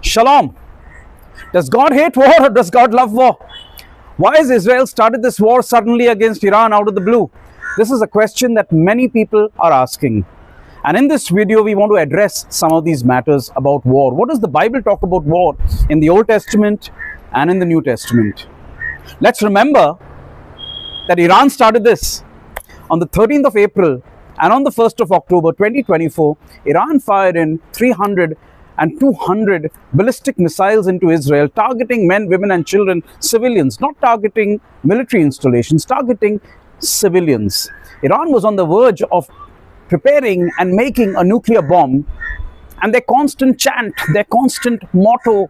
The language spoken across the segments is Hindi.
Shalom. Does God hate war or does God love war? Why has Israel started this war suddenly against Iran out of the blue? This is a question that many people are asking. And in this video, we want to address some of these matters about war. What does the Bible talk about war in the Old Testament and in the New Testament? Let's remember that Iran started this. On the 13th of April and on the 1st of October 2024, Iran fired in 300 and 200 ballistic missiles into Israel, targeting men, women and children, civilians, not targeting military installations, targeting civilians. Iran was on the verge of preparing and making a nuclear bomb, and their constant chant, their constant motto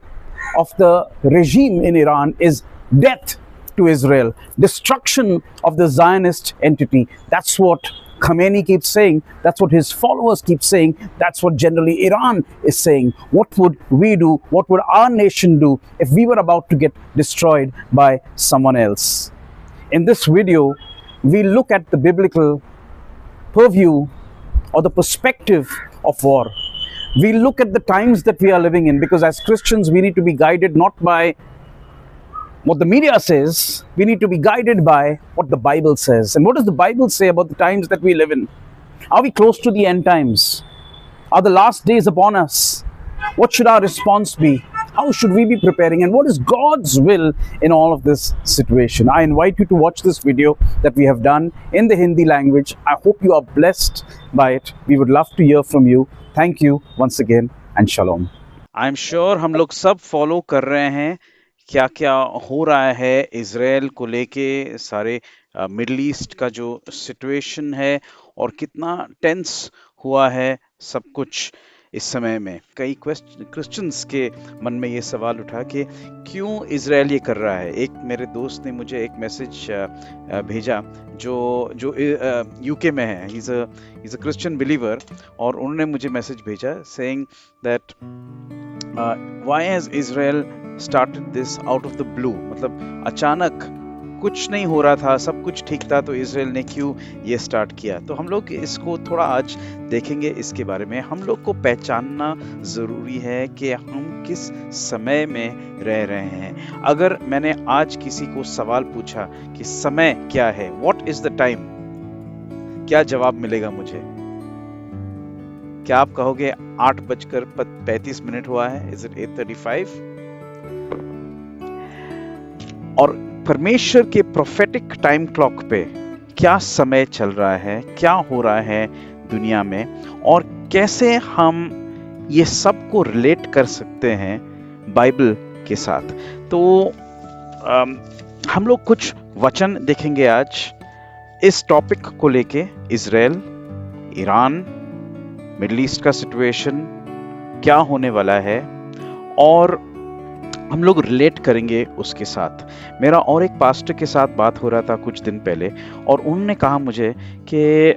of the regime in Iran is death to Israel, destruction of the Zionist entity. That's what Khamenei keeps saying, that's what his followers keep saying, that's what generally Iran is saying. What would we do, what would our nation do if we were about to get destroyed by someone else? In this video, we look at the biblical purview or the perspective of war. We look at the times that we are living in, because as Christians we need to be guided not by what the media says, we need to be guided by what the Bible says. And what does the Bible say about the times that we live in? Are we close to the end times? Are the last days upon us? What should our response be? How should we be preparing? And what is God's will in all of this situation? I invite you to watch this video that we have done in the Hindi language. I hope you are blessed by it. We would love to hear from you. Thank you once again and shalom. I am sure हम लोग सब फॉलो कर रहे हैं क्या क्या हो रहा है इजराइल को लेके, सारे मिडल ईस्ट का जो सिचुएशन है और कितना टेंस हुआ है सब कुछ इस समय में। कई क्रिश्चियंस के मन में ये सवाल उठा कि क्यों इजराइल ये कर रहा है। एक मेरे दोस्त ने मुझे एक मैसेज भेजा जो यूके में है, he is a Christian believer, और उन्होंने मुझे मैसेज भेजा saying that why has Israel started this out of the blue, मतलब अचानक कुछ नहीं हो रहा था, सब कुछ ठीक था, तो इजराइल ने क्यों ये स्टार्ट किया। तो हम लोग इसको थोड़ा आज देखेंगे। इसके बारे में हम लोग को पहचानना ज़रूरी है कि हम किस समय में रह रहे हैं। अगर मैंने आज किसी को सवाल पूछा कि समय क्या है, व्हाट इज द टाइम, क्या जवाब मिलेगा मुझे? क्या आप कहोगे 8:35 हुआ है? Is it 8:35? और परमेश्वर के प्रोफेटिक टाइम क्लॉक पे क्या समय चल रहा है, क्या हो रहा है दुनिया में, और कैसे हम ये सब को रिलेट कर सकते हैं बाइबल के साथ। तो हम लोग कुछ वचन देखेंगे आज इस टॉपिक को लेके, इजराइल, ईरान, मिडल ईस्ट का सिचुएशन क्या होने वाला है, और हम लोग रिलेट करेंगे उसके साथ। मेरा और एक पास्टर के साथ बात हो रहा था कुछ दिन पहले, और उन्होंने कहा मुझे कि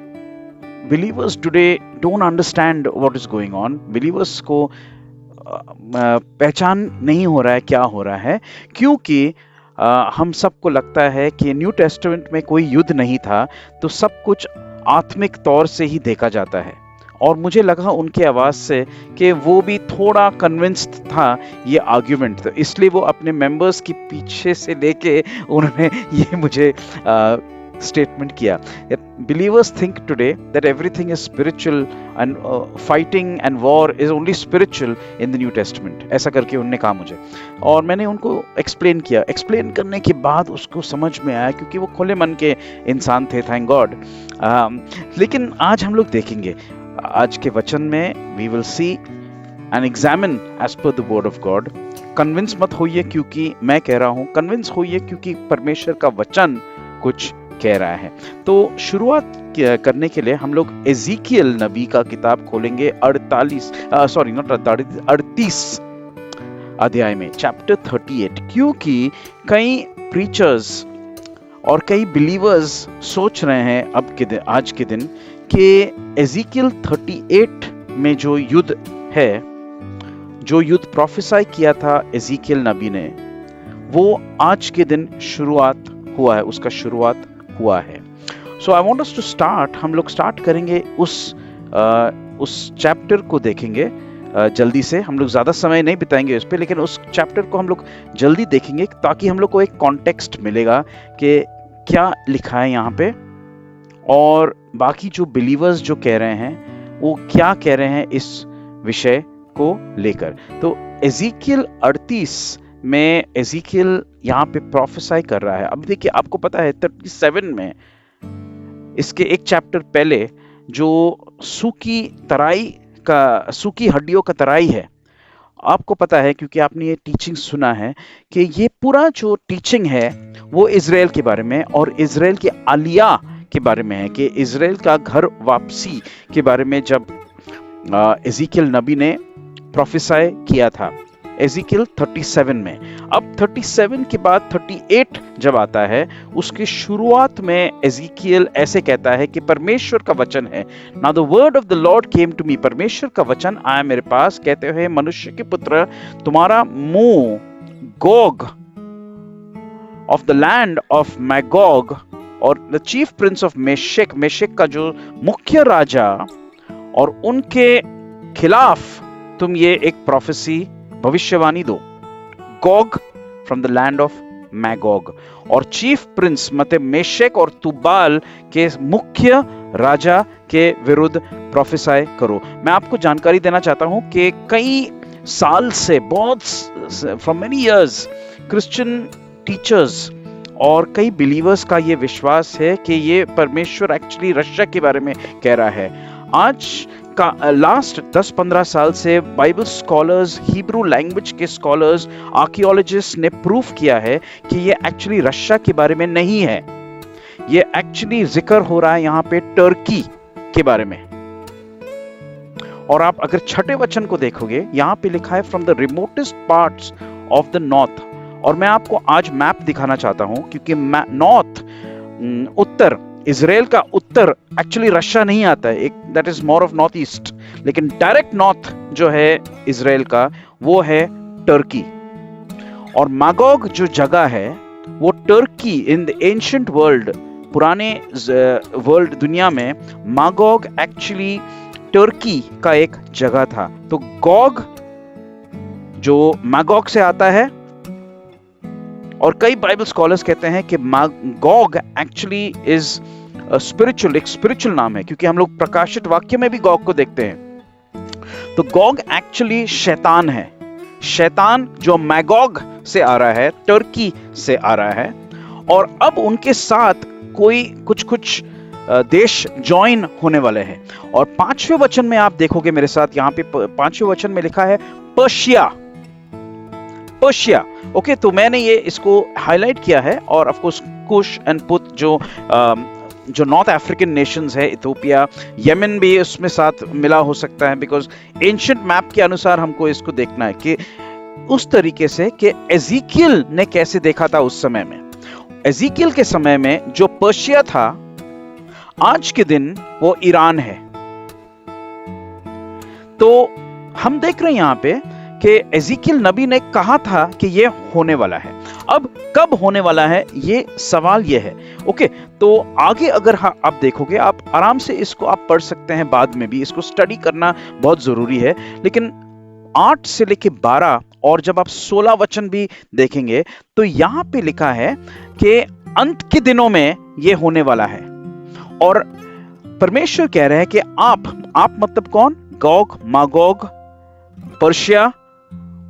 believers today don't understand what is going on. Believers को पहचान नहीं हो रहा है क्या हो रहा है, क्योंकि हम सबको लगता है कि न्यू टेस्टामेंट में कोई युद्ध नहीं था, तो सब कुछ आत्मिक तौर से ही देखा जाता है। और मुझे लगा उनकी आवाज़ से कि वो भी थोड़ा कन्विंस्ड था ये आर्ग्यूमेंट, तो इसलिए वो अपने मेंबर्स की पीछे से लेके उन्होंने ये मुझे स्टेटमेंट किया। Believers think today that everything is spiritual and fighting and war is only spiritual in the new testament, ऐसा करके उन्होंने कहा मुझे। और मैंने उनको एक्सप्लेन किया। एक्सप्लेन करने के बाद उसको समझ में आया, क्योंकि वो खुले मन के इंसान थे, थैंक गॉड। लेकिन आज हम लोग देखेंगे, आज के वचन में we will see and examine as per the word of God. Convince मत होइए क्योंकि मैं कह रहा हूं, कन्विंस होइए क्योंकि परमेश्वर का वचन कुछ कह रहा है। तो शुरुआत करने के लिए हम लोग एज़ेकियल नबी का किताब खोलेंगे 38 अध्याय में, चैप्टर 38, क्योंकि कई प्रीचर्स और कई बिलीवर्स सोच रहे हैं अब के दिन, आज के दिन, कि एज़ेकियल 38 में जो युद्ध है, जो युद्ध प्रोफेसाई किया था एज़ेकियल नबी ने, वो आज के दिन शुरुआत हुआ है, उसका शुरुआत हुआ है। So I want us to start, हम लोग स्टार्ट करेंगे उस चैप्टर को देखेंगे जल्दी से। हम लोग ज़्यादा समय नहीं बिताएंगे उस पर, लेकिन उस चैप्टर को हम लोग जल्दी देखेंगे ताकि हम लोग को एक कॉन्टेक्स्ट मिलेगा कि क्या लिखा है यहाँ पे, और बाकी जो बिलीवर्स जो कह रहे हैं वो क्या कह रहे हैं इस विषय को लेकर। तो एज़ेकियल 38 में एज़ेकियल यहाँ पे प्रोफेसाई कर रहा है। अब देखिए, आपको पता है 37 में, इसके एक चैप्टर पहले, जो सूखी हड्डियों का तराई है, आपको पता है क्योंकि आपने ये टीचिंग सुना है कि ये पूरा जो टीचिंग है वो इज़राइल के बारे में और इज़राइल की आलिया के बारे में है, कि इज़राइल का घर वापसी के बारे में जब एज़ेकियल नबी ने प्रोफेसाई किया था एज़ेकियल 37 में। अब 37 के बाद 38 जब आता है, उसकी शुरुआत में एज़ेकियल ऐसे कहता है कि परमेश्वर का वचन है, now the word of the Lord came to me, परमेश्वर का वचन आया मेरे पास, कहते हुए मनुष्य के पुत्र, तुम्हारा मुंह Gog of the land of Magog और the chief prince of Meshech, Meshech का जो मुख्य राजा, और उनके खिलाफ तुम ये एक प्रोफेसी भविष्यवाणी दो। Gog from the land of Magog, और चीफ प्रिंस मतलब मेशेक और तुबाल के मुख्य राजा के विरुद्ध प्रोफेसाई करो। मैं आपको जानकारी देना चाहता हूं कि कई साल से, बहुत from many years, Christian teachers और कई बिलीवर्स का ये विश्वास है कि ये परमेश्वर एक्चुअली रशिया के बारे में कह रहा है। आज का लास्ट 10-15 साल से बाइबल स्कॉलर्स, हिब्रू लैंग्वेज के स्कॉलर्स, आर्कियोलॉजिस्ट ने प्रूफ किया है कि ये एक्चुअली रशिया के बारे में नहीं है। ये एक्चुअली जिक्र हो रहा है यहाँ पे टर्की के बारे में। और आप अगर छठे वचन को देखोगे, यहाँ पे लिखा है from the remotest parts of the north. और मैं आपको आज मैप दिखाना चाहता हूं, क्योंकि नॉर्थ, उत्तर, इजराइल का उत्तर एक्चुअली रशिया नहीं आता है, एक that is more of north east, लेकिन डायरेक्ट नॉर्थ जो है इजराइल का वो है टर्की। और मैगोग जो जगह है वो Turkey, in the ancient world, पुराने वर्ल्ड दुनिया में मैगोग एक्चुअली टर्की का एक जगह था। तो गोग जो मैगोग से आता है, और कई बाइबल स्कॉलर्स कहते हैं कि गोग एक्चुअली इज स्पिरिचुअल, एक स्पिरिचुअल नाम है, क्योंकि हम लोग प्रकाशित वाक्य में भी गोग को देखते हैं। तो गोग एक्चुअली शैतान है, शैतान जो मैगोग से आ रहा है, टर्की से आ रहा है। और अब उनके साथ कोई कुछ देश ज्वाइन होने वाले हैं। और 5वें वचन में आप देखोगे मेरे साथ, यहाँ पे 5वें वचन में लिखा है पर्शिया, पर्शिया। ओके, तो मैंने ये इसको हाईलाइट किया है। और ऑफ कोर्स कुश एंड पुत जो नॉर्थ अफ्रीकन नेशंस है, इथियोपिया, यमन भी उसमें साथ मिला हो सकता है, बिकॉज एंशिएंट मैप के अनुसार हमको इसको देखना है कि उस तरीके से कि एज़ेकियल ने कैसे देखा था उस समय में। एज़ेकियल के समय में जो पर्शिया था, आज के दिन वो ईरान है। तो हम देख रहे हैं यहाँ पे कि एज़ेकियल नबी ने कहा था कि ये होने वाला है। अब कब होने वाला है, ये सवाल ये है। ओके, तो आगे अगर आप देखोगे, आप आराम से इसको आप पढ़ सकते हैं, बाद में भी इसको स्टडी करना बहुत जरूरी है। लेकिन 8 से लेके 12 और जब आप 16 वचन भी देखेंगे तो यहाँ पे लिखा है कि अंत के दिनों में ये होने वाला है। और परमेश्वर कह रहे हैं कि आप मतलब कौन? गोग, मागोग, पर्शिया,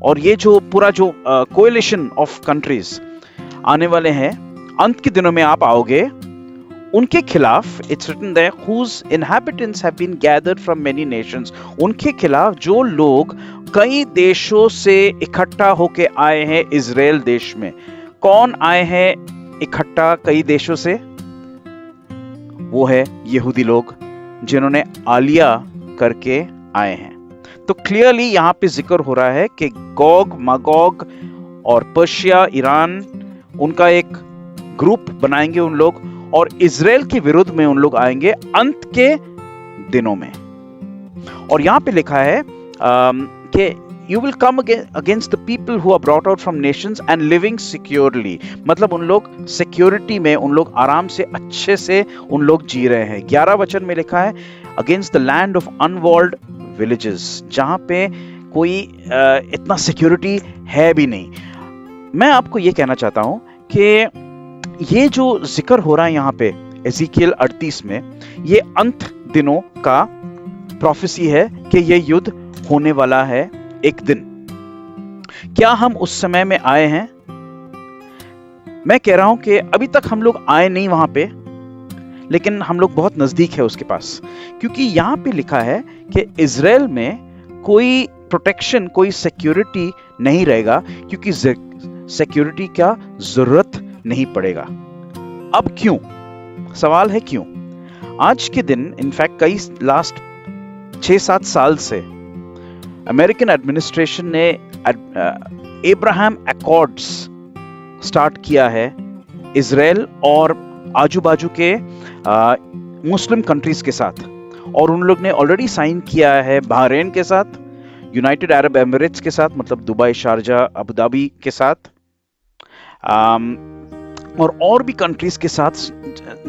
और ये जो पूरा जो कोएलिशन ऑफ कंट्रीज आने वाले हैं, अंत के दिनों में आप आओगे उनके खिलाफ। It's written there whose inhabitants have been gathered from many nations, उनके खिलाफ जो लोग कई देशों से इकट्ठा होके आए हैं इजराइल देश में। कौन आए हैं इकट्ठा कई देशों से? वो है यहूदी लोग, जिन्होंने आलिया करके आए हैं। तो क्लियरली यहाँ पे जिक्र हो रहा है कि गोग, मागोग और पर्शिया, ईरान, उनका एक ग्रुप बनाएंगे उन लोग, और इजराइल के विरुद्ध में उन लोग आएंगे अंत के दिनों में। और यहाँ पे लिखा है कि you will come against the people who are brought out from nations and living securely, मतलब उन लोग सिक्योरिटी में, उन लोग आराम से, अच्छे से उन लोग जी रहे हैं। 11 वचन में लिखा है against the land of unwalled villages जहाँ पे कोई इतना सिक्योरिटी है भी नहीं। मैं आपको ये कहना चाहता हूँ कि ये जो जिक्र हो रहा है यहाँ पे एज़ेकियल 38 में, ये अंत दिनों का प्रोफेसी है कि ये युद्ध होने वाला है एक दिन। क्या हम उस समय में आए हैं? मैं कह रहा हूं कि अभी तक हम लोग आए नहीं वहां पे, लेकिन हम लोग बहुत नजदीक है उसके पास, क्योंकि यहां पे लिखा है कि इजराइल में कोई प्रोटेक्शन, कोई सिक्योरिटी नहीं रहेगा, क्योंकि सिक्योरिटी का जरूरत नहीं पड़ेगा। अब क्यों? सवाल है क्यों? आज के दिन इनफैक्ट कई लास्ट 6-7 साल से अमेरिकन एडमिनिस्ट्रेशन ने एब्राहम अकॉर्ड्स स्टार्ट किया है इजराइल और आजू बाजू के मुस्लिम कंट्रीज के साथ, और उन लोग ने ऑलरेडी साइन किया है बहरीन के साथ, यूनाइटेड अरब एमिरेट्स के साथ, मतलब दुबई, शारजा, अबू धाबी के साथ, और भी कंट्रीज के साथ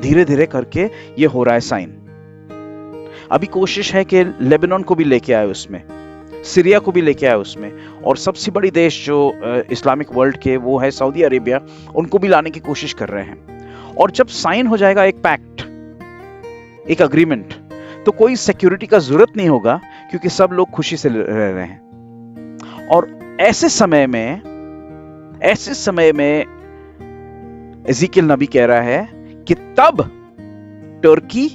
धीरे धीरे करके ये हो रहा है साइन। अभी कोशिश है कि लेबनान को भी लेके आए उसमें, सीरिया को भी लेके आए उसमें, और सबसे बड़ी देश जो इस्लामिक वर्ल्ड के वो है सऊदी अरेबिया, उनको भी लाने की कोशिश कर रहे हैं। और जब साइन हो जाएगा एक पैक्ट, एक अग्रीमेंट, तो कोई सिक्योरिटी का जरूरत नहीं होगा, क्योंकि सब लोग खुशी से रह रहे हैं। और ऐसे समय में एज़ेकियल नबी कह रहा है कि तब तुर्की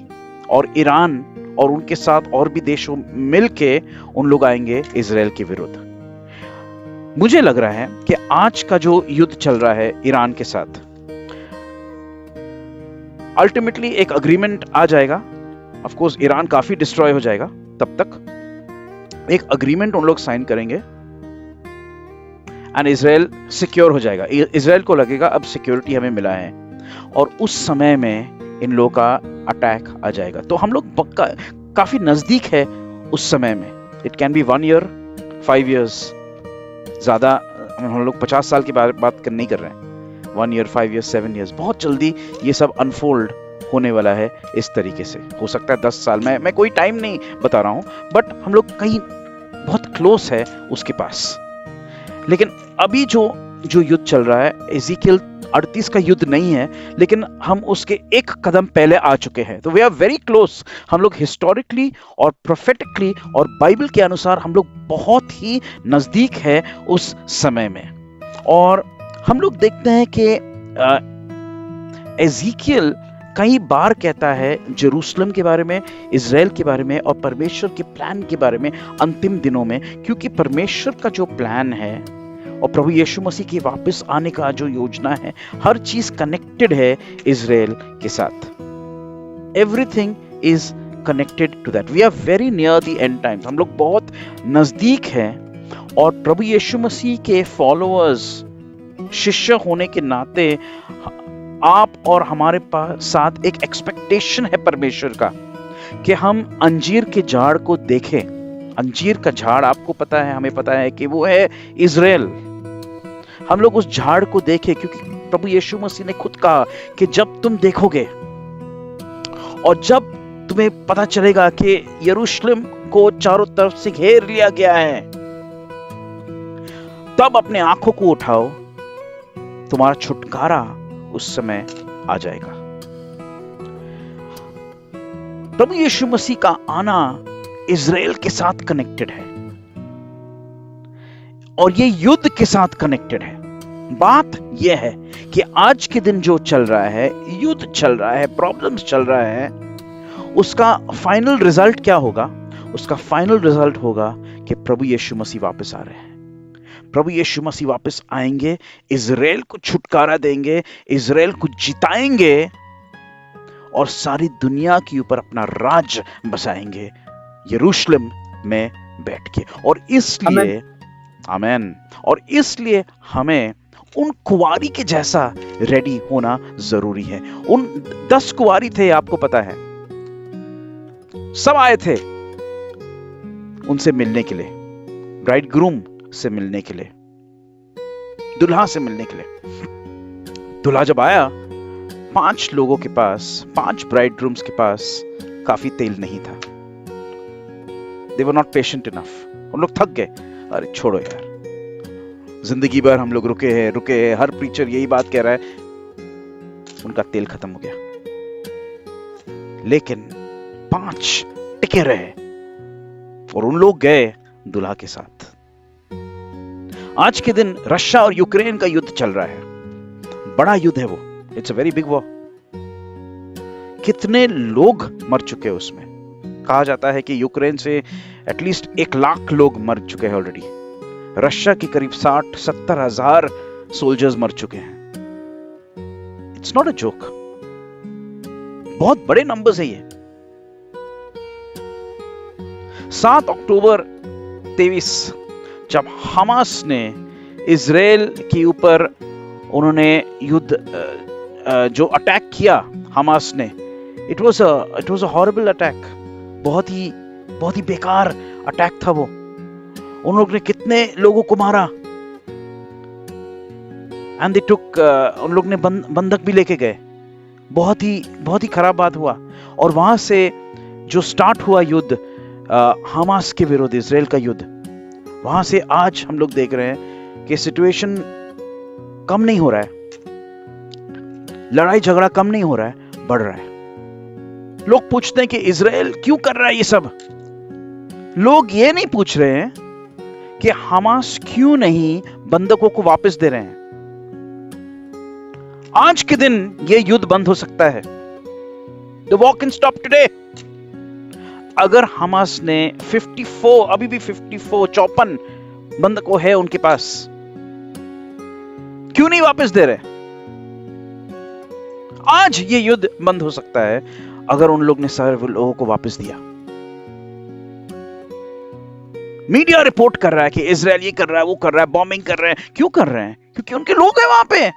और ईरान और उनके साथ और भी देशों मिलके उन लोग आएंगे इजराइल के विरुद्ध। मुझे लग रहा है कि आज का जो युद्ध चल रहा है ईरान के साथ, अल्टीमेटली एक अग्रीमेंट आ जाएगा। ऑफ कोर्स ईरान काफी डिस्ट्रॉय हो जाएगा, तब तक एक अग्रीमेंट उन लोग साइन करेंगे एंड इजराइल सिक्योर हो जाएगा। इजराइल को लगेगा अब सिक्योरिटी हमें मिला है, और उस समय में इन लोगों का अटैक आ जाएगा। तो हम लोग काफी नजदीक है उस समय में। It can be 1 year, 5 years, ज्यादा हम लोग 50 साल की बात नहीं कर रहे हैं। 1 ईयर, 5 इयर्स, 7 इयर्स, बहुत जल्दी ये सब अनफोल्ड होने वाला है इस तरीके से। हो सकता है 10 साल में, मैं कोई टाइम नहीं बता रहा हूं, बट हम लोग कहीं बहुत क्लोज है उसके पास। लेकिन अभी जो युद्ध चल रहा है एज़ेकियल 38 का युद्ध नहीं है, लेकिन हम उसके एक कदम पहले आ चुके हैं। तो वी आर वेरी क्लोज। हम लोग हिस्टोरिकली और प्रोफेटिकली और बाइबल के अनुसार हम लोग बहुत ही नजदीक है उस समय में। और हम लोग देखते हैं कि एज़ेकियल कई बार कहता है जेरूशलम के बारे में, इजराइल के बारे में, और परमेश्वर के प्लान के बारे में अंतिम दिनों में, क्योंकि परमेश्वर का जो प्लान है और प्रभु यीशु मसीह के वापस आने का जो योजना है, हर चीज कनेक्टेड है इजराइल के साथ। Everything is connected to that. We are very near the end times. हम लोग बहुत नजदीक हैं, और प्रभु यीशु मसीह के फॉलोअर्स, शिष्य होने के नाते आप और हमारे पास साथ एक एक्सपेक्टेशन है परमेश्वर का कि हम अंजीर के झाड़ को देखें। अंजीर का झाड़ आपको पता है, हमें पता है कि वो है इजराइल। हम लोग उस झाड़ को देखें, क्योंकि प्रभु यीशु मसीह ने खुद कहा कि जब तुम देखोगे और जब तुम्हें पता चलेगा कि यरूशलेम को चारों तरफ से घेर लिया गया है, तब अपने आंखों को उठाओ, तुम्हारा छुटकारा उस समय आ जाएगा। प्रभु यीशु मसीह का आना इजराइल के साथ कनेक्टेड है, और ये युद्ध के साथ कनेक्टेड है। बात यह है कि आज के दिन जो चल रहा है, युद्ध चल रहा है, प्रॉब्लम्स चल रहा है, उसका फाइनल रिजल्ट क्या होगा? उसका फाइनल रिजल्ट होगा कि प्रभु यीशु मसीह वापस आ रहे हैं। प्रभु यीशु मसीह वापस आएंगे, इजराइल को छुटकारा देंगे, इजराइल को जिताएंगे, और सारी दुनिया के ऊपर अपना राज बसाएंगे यरूशलेम में बैठ के। और इसलिए आमेन, और इसलिए हमें उन कुंवारी के जैसा रेडी होना जरूरी है। उन 10 कुंवारी थे, आपको पता है, सब आए थे उनसे मिलने के लिए, ब्राइड ग्रूम से मिलने के लिए, दुल्हा से मिलने के लिए। दुल्हा जब आया, 5 लोगों के पास, 5 ब्राइड ग्रूम्स के पास काफी तेल नहीं था। दे वर नॉट पेशेंट इनफ, उन लोग थक गए, अरे छोड़ो यार, जिंदगी भर हम लोग रुके हैं, हर प्रीचर यही बात कह रहा है, उनका तेल खत्म हो गया। लेकिन 5 टिके रहे और उन लोग गए दुल्हा के साथ। आज के दिन रशिया और यूक्रेन का युद्ध चल रहा है, बड़ा युद्ध है वो, it's a very big war. कितने लोग मर चुके हैं उसमें, कहा जाता है कि यूक्रेन से एटलीस्ट 1 लाख लोग मर चुके हैं ऑलरेडी। रशिया के करीब 60-70 हजार सोल्जर्स मर चुके हैं। इट्स नॉट अ जोक, बहुत बड़े नंबर्स है ये। 7 अक्टूबर 23 जब हमास ने इजराइल के ऊपर उन्होंने युद्ध जो अटैक किया हमास ने, it was a horrible attack, बहुत ही बेकार अटैक था वो। उन लोग ने कितने लोगों को मारा, एंड दे टुक, उन लोग ने बंधक भी लेके गए, बहुत ही खराब बात हुआ। और वहां से जो स्टार्ट हुआ युद्ध हमास के विरुद्ध, इजराइल का युद्ध, वहां से आज हम लोग देख रहे हैं कि सिचुएशन कम नहीं हो रहा है, लड़ाई झगड़ा कम नहीं हो रहा है, बढ़ रहा है। लोग पूछते हैं कि इजराइल क्यों कर रहा है ये सब। लोग ये नहीं पूछ रहे हैं कि हमास क्यों नहीं बंधकों को वापस दे रहे हैं। आज के दिन ये युद्ध बंद हो सकता है। The war can stop today. अगर हमास ने 54, अभी भी 54 बंधकों है उनके पास, क्यों नहीं वापस दे रहे? आज ये युद्ध बंद हो सकता है अगर उन लोग ने सारे लोगों को वापस दिया। मीडिया रिपोर्ट कर रहा है कि इजराइल ये कर रहा है, वो कर रहा है, बॉम्बिंग कर रहे हैं। क्यों कर रहे हैं? क्योंकि उनके लोग हैं वहां पे।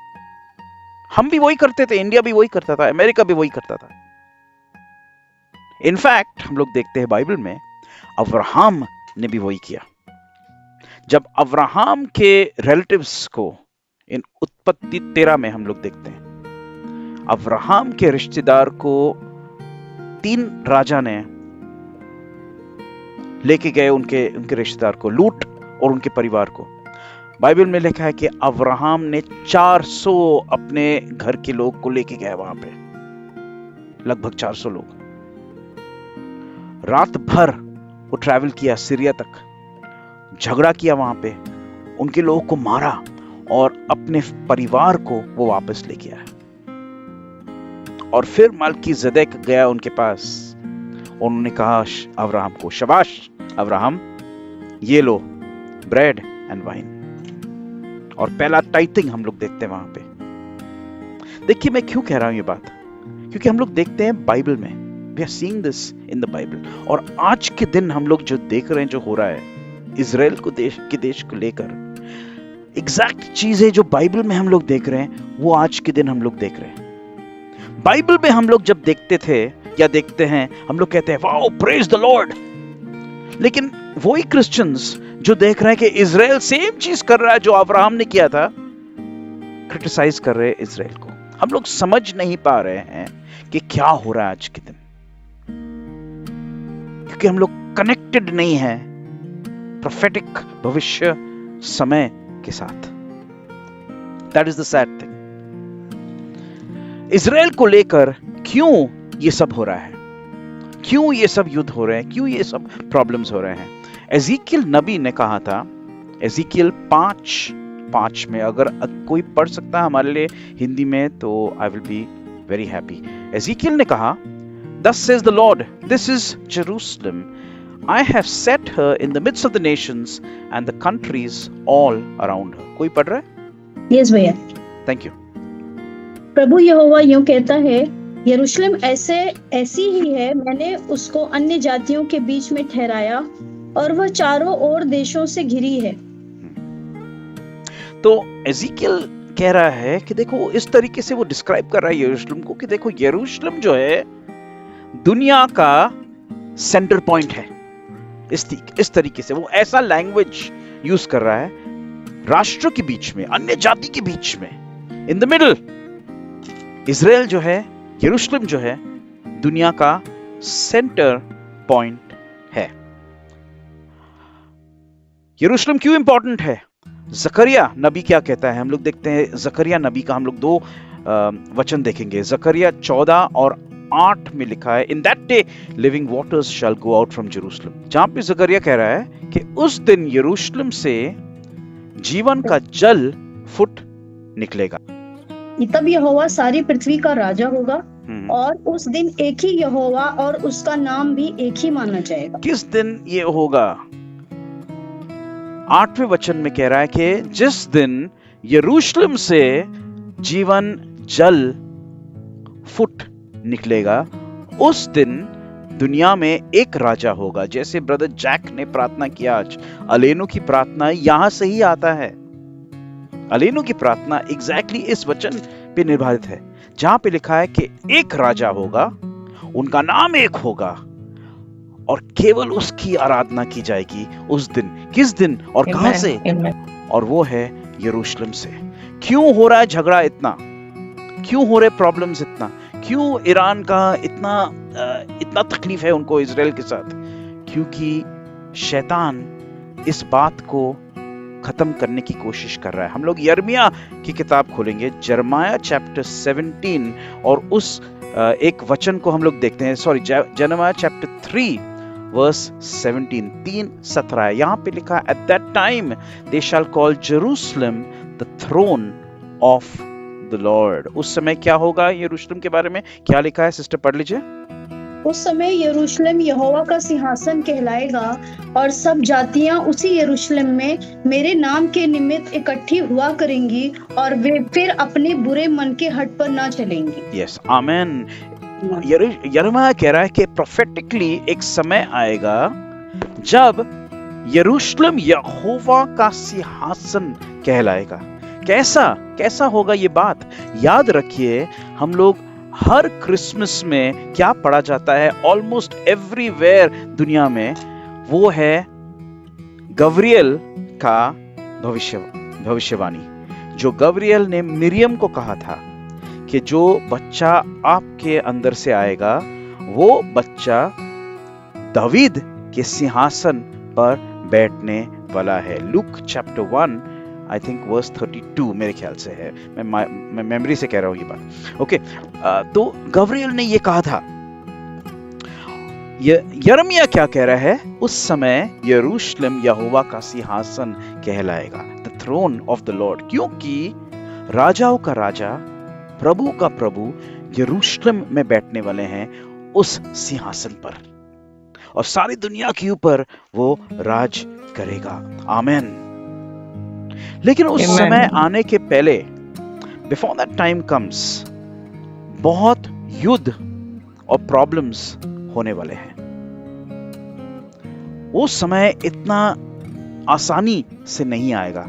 हम भी वही करते थे, इंडिया भी वही करता था, अमेरिका भी वही करता था। इनफैक्ट हम लोग देखते हैं बाइबल में अब्राहम ने भी वही किया। जब अब्राहम के रिलेटिव्स को, इन उत्पत्ति 13 में हम लोग देखते हैं, अब्राहम के रिश्तेदार को 3 राजा ने लेके गए, उनके रिश्तेदार को, लूट और उनके परिवार को। बाइबल में लिखा है कि अब्राहम ने 400 अपने घर के लोग को लेके गए वहां पे, लगभग 400 लोग। रात भर वो ट्रैवल किया सीरिया तक, झगड़ा किया वहां पे, उनके लोगों को मारा और अपने परिवार को वो वापस लेके आया। और फिर मल्कीजेदेक गया उनके पास, उन्होंने कहा अब्राहम को, शाबाश अब्राहम, ये लो ब्रेड एंड वाइन। और पहला टाइथिंग हम लोग देखते हैं वहां पे। देखिए मैं क्यों कह रहा हूं ये बात, क्योंकि हम लोग देखते हैं बाइबल में, we are seeing this in the Bible. और आज के दिन हम लोग जो देख रहे हैं, जो हो रहा है इजराइल को, देश को लेकर, एग्जैक्ट चीजें जो बाइबल में हम लोग देख रहे हैं, वो आज के दिन हम लोग देख रहे हैं। बाइबल में हम लोग जब देखते थे या देखते हैं, हम लोग कहते हैं वाओ, प्रेज द लॉर्ड। लेकिन वही क्रिश्चियंस जो देख रहे हैं कि इजराइल सेम चीज कर रहा है जो अब्राहम ने किया था, क्रिटिसाइज कर रहे हैं इजराइल को। हम लोग समझ नहीं पा रहे हैं कि क्या हो रहा है आज के दिन, क्योंकि हम लोग कनेक्टेड नहीं है प्रोफेटिक भविष्य समय के साथ। That is the sad thing. Israel को लेकर क्यों ये सब हो रहा है, क्यों ये सब युद्ध हो रहे हैं, क्यों ये सब प्रॉब्लम्स हो रहे हैं? एज़ेकियल नबी ने कहा था, एज़ेकियल 5:5 में, अगर कोई पढ़ सकता है हमारे लिए हिंदी में तो I will be very happy. Ezekiel ने कहा, Thus says the Lord, this is Jerusalem. I have set her in the midst of the nations and the countries all around her. कोई पढ़ रहा है? Yes भैया। Thank you. प्रभु यहोवा यूं कहता है, यरूशलेम ऐसी ही है, मैंने उसको अन्य जातियों के बीच में ठहराया और वह चारों ओर देशों से घिरी है। तो एज़ेकियल कह रहा है कि देखो, इस तरीके से वो डिस्क्राइब कर रहा है यरूशलेम को कि देखो, यरूशलेम जो है दुनिया का सेंटर पॉइंट है। इस तरीके से वो ऐसा लैंग्वेज यूज कर रहा है, राष्ट्रों के बीच में, अन्य जाति के बीच में, इन द मिडल। इजराइल जो है, यरूशलेम जो है, दुनिया का सेंटर पॉइंट है। यरूशलेम क्यों इंपॉर्टेंट है? जकरिया नबी क्या कहता है? हम लोग देखते हैं जकरिया नबी का हम लोग दो वचन देखेंगे। जकरिया 14 और 8 में लिखा है, in that day living waters shall go out from Jerusalem. जहां पे जकरिया कह रहा है कि उस दिन यरूशलेम से जीवन का जल फुट निकलेगा। तब यहोवा सारी पृथ्वी का राजा होगा और उस दिन एक ही यहोवा और उसका नाम भी एक ही माना जाएगा। किस दिन ये होगा? 8वें वचन में कह रहा है कि जिस दिन यरूशलेम से जीवन जल फुट निकलेगा, उस दिन दुनिया में एक राजा होगा। जैसे ब्रदर जैक ने प्रार्थना किया आज, अलेनो की प्रार्थना यहां से ही आता है। अलेनो की प्रार्थना एग्जैक्टली इस वचन पे निर्धारित है, जहां पे लिखा है कि एक राजा होगा, उनका नाम एक होगा और केवल उसकी आराधना की जाएगी उस दिन। किस दिन और कहां से? और वो है यरूशलेम से। क्यों हो रहा है झगड़ा इतना? क्यों हो रहे प्रॉब्लम्स इतना? क्यों ईरान का इतना तकलीफ है उनको इजराइल के साथ? क्योंकि शैतान इस बात को खत्म करने की कोशिश कर रहा है। हम लोग यिर्मयाह की किताब खोलेंगे, यिर्मयाह चैप्टर 17 और उस एक वचन को हम लोग देखते हैं। सॉरी, यिर्मयाह चैप्टर 3 वर्स 17, 3:17। यहाँ पे लिखा है, at that time they shall call Jerusalem the throne of the Lord. उस समय क्या होगा? यरूशलेम के बारे में क्या लिखा है? सिस्टर पढ़ लीजिए। उस समय यरूशलेम यहोवा का सिंहासन कहलाएगा और सब जातियां उसी यरूशलेम में मेरे नाम के निमित्त इकट्ठी हुआ करेंगी और वे फिर अपने बुरे मन के हट पर ना चलेंगी। यस, आमेन। यिर्मयाह कह रहा है कि प्रोफेटिकली एक समय आएगा जब यरूशलेम यहोवा का सिंहासन कहलाएगा। कैसा होगा ये बात? याद रखिए, हम लोग हर क्रिसमस में क्या पढ़ा जाता है ऑलमोस्ट एवरीवेयर दुनिया में, वो है गब्रियल का भविष्यवाणी, जो गब्रियल ने मिरियम को कहा था कि जो बच्चा आपके अंदर से आएगा वो बच्चा दावीद के सिंहासन पर बैठने वाला है। Luke chapter 1 I think verse 32 मेरे ख्याल से है, मैं मेमोरी से कह रहा हूं ये बात। ओके, तो गब्रियल ने ये कहा था। यिर्मयाह क्या कह रहा है? उस समय यरूशलेम यहोवा का सिंहासन कहलाएगा, the throne of the Lord, क्योंकि राजाओं का राजा, प्रभु का प्रभु यरूशलेम में बैठने वाले हैं उस सिंहासन पर, और सारी दुनिया के ऊपर वो राज करेगा। आमेन। लेकिन उस समय आने के पहले, बिफोर दैट टाइम कम्स, बहुत युद्ध और प्रॉब्लम्स होने वाले हैं। वो समय इतना आसानी से नहीं आएगा।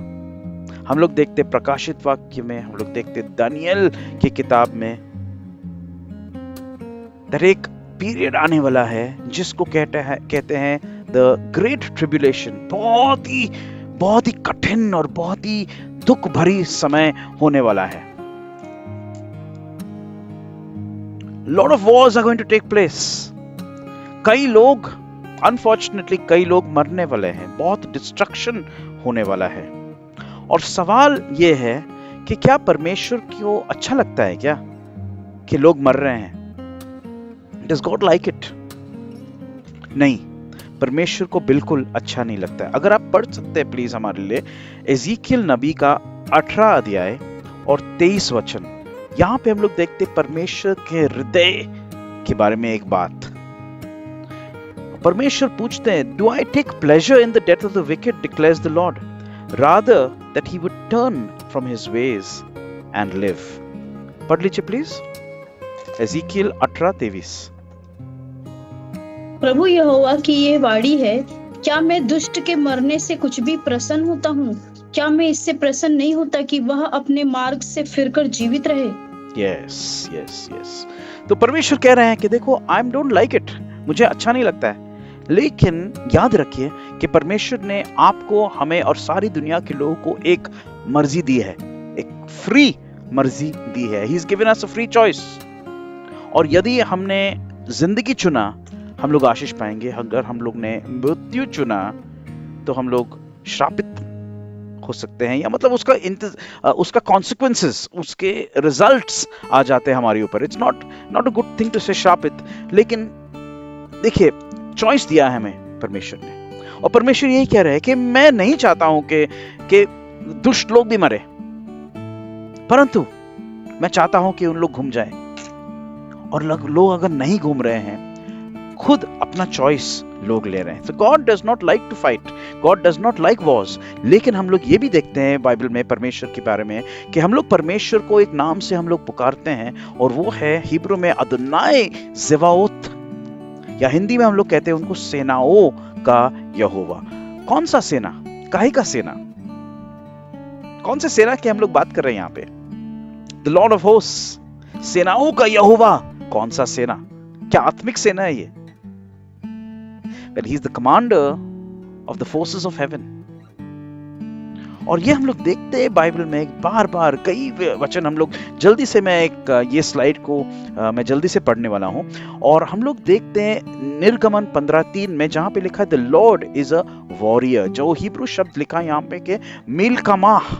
हम लोग देखते प्रकाशित वाक्य में, हम लोग देखते दानियल की किताब में, एक पीरियड आने वाला है जिसको कहते हैं द ग्रेट ट्रिब्यूलेशन। बहुत ही कठिन और बहुत ही दुख भरी समय होने वाला है। Lot of wars are going to take place. कई लोग, अनफॉर्चुनेटली कई लोग मरने वाले हैं, बहुत डिस्ट्रक्शन होने वाला है। और सवाल यह है कि क्या परमेश्वर को अच्छा लगता है क्या कि लोग मर रहे हैं? Does God like it? नहीं, परमेश्वर को बिल्कुल अच्छा नहीं लगता है। अगर आप पढ़ सकते हैं प्लीज हमारे लिए एजीकियल नबी का 18 अध्याय और 23 वचन। यहाँ पे हम लोग देखते परमेश्वर के हृदय के बारे में एक बात। परमेश्वर पूछते हैं, do I take pleasure in the death of the wicked, declares the Lord, rather that he would turn from his ways and live. पढ़ लीजिए प्लीज, एजीकियल 18:23। प्रभु यहोवा की ये वाणी है, क्या मैं दुष्ट के मरने से कुछ भी प्रसन्न होता हूँ? क्या मैं इससे प्रसन्न नहीं होता कि वह अपने मार्ग से फिरकर जीवित रहे? यस। तो परमेश्वर कह रहे हैं कि देखो, आई डोंट लाइक इट, मुझे अच्छा नहीं लगता है। लेकिन याद रखिए कि परमेश्वर ने आपको, हमें और सारी दुनिया के लोगों को एक मर्जी दी है, एक फ्री मर्जी दी है। He is given us a free choice. और यदि हमने जिंदगी चुना, हम लोग आशीष पाएंगे। अगर हम लोग ने मृत्यु चुना तो हम लोग श्रापित हो सकते हैं, या मतलब उसका कॉन्सिक्वेंसेस, उसके रिजल्ट्स आ जाते हैं हमारे ऊपर। It's not a good thing to say श्रापित, लेकिन देखिए चॉइस दिया है हमें परमेश्वर ने, और परमेश्वर यही कह रहे हैं कि मैं नहीं चाहता हूं कि दुष्ट लोग भी मरे, परंतु मैं चाहता हूं कि उन लोग घूम जाए, और लोग अगर नहीं घूम रहे हैं, खुद अपना चॉइस लोग ले रहे हैं। So God does not like to fight, God does not like wars। लेकिन हम लोग ये भी देखते हैं बाइबल में परमेश्वर के बारे में कि हम लोग परमेश्वर को एक नाम से हम लोग पुकारते हैं, और वो है हिब्रू में अदोनाई ज़ेबाओथ, या हिंदी में हम लोग कहते हैं उनको सेनाओं का यहोवा। कौन सा सेना? काहे का सेना? कौन से सेना की हम लोग बात कर रहे हैं यहाँ पे? द लॉर्ड ऑफ होस्ट्स, सेनाओं का यहोवा। कौन सा सेना? क्या आत्मिक सेना है ये? Well, he is the commander of the forces of heaven। और ये हम लोग देखते हैं बाइबल में बार बार कई वचन। हम लोग जल्दी से, मैं ये स्लाइड को मैं जल्दी से पढ़ने वाला हूं, और हम लोग देखते हैं निर्गमन 15:3 में, जहां पे लिखा है the Lord is a warrior. जो हिब्रू शब्द लिखा है यहाँ पे के मिल्कामाह,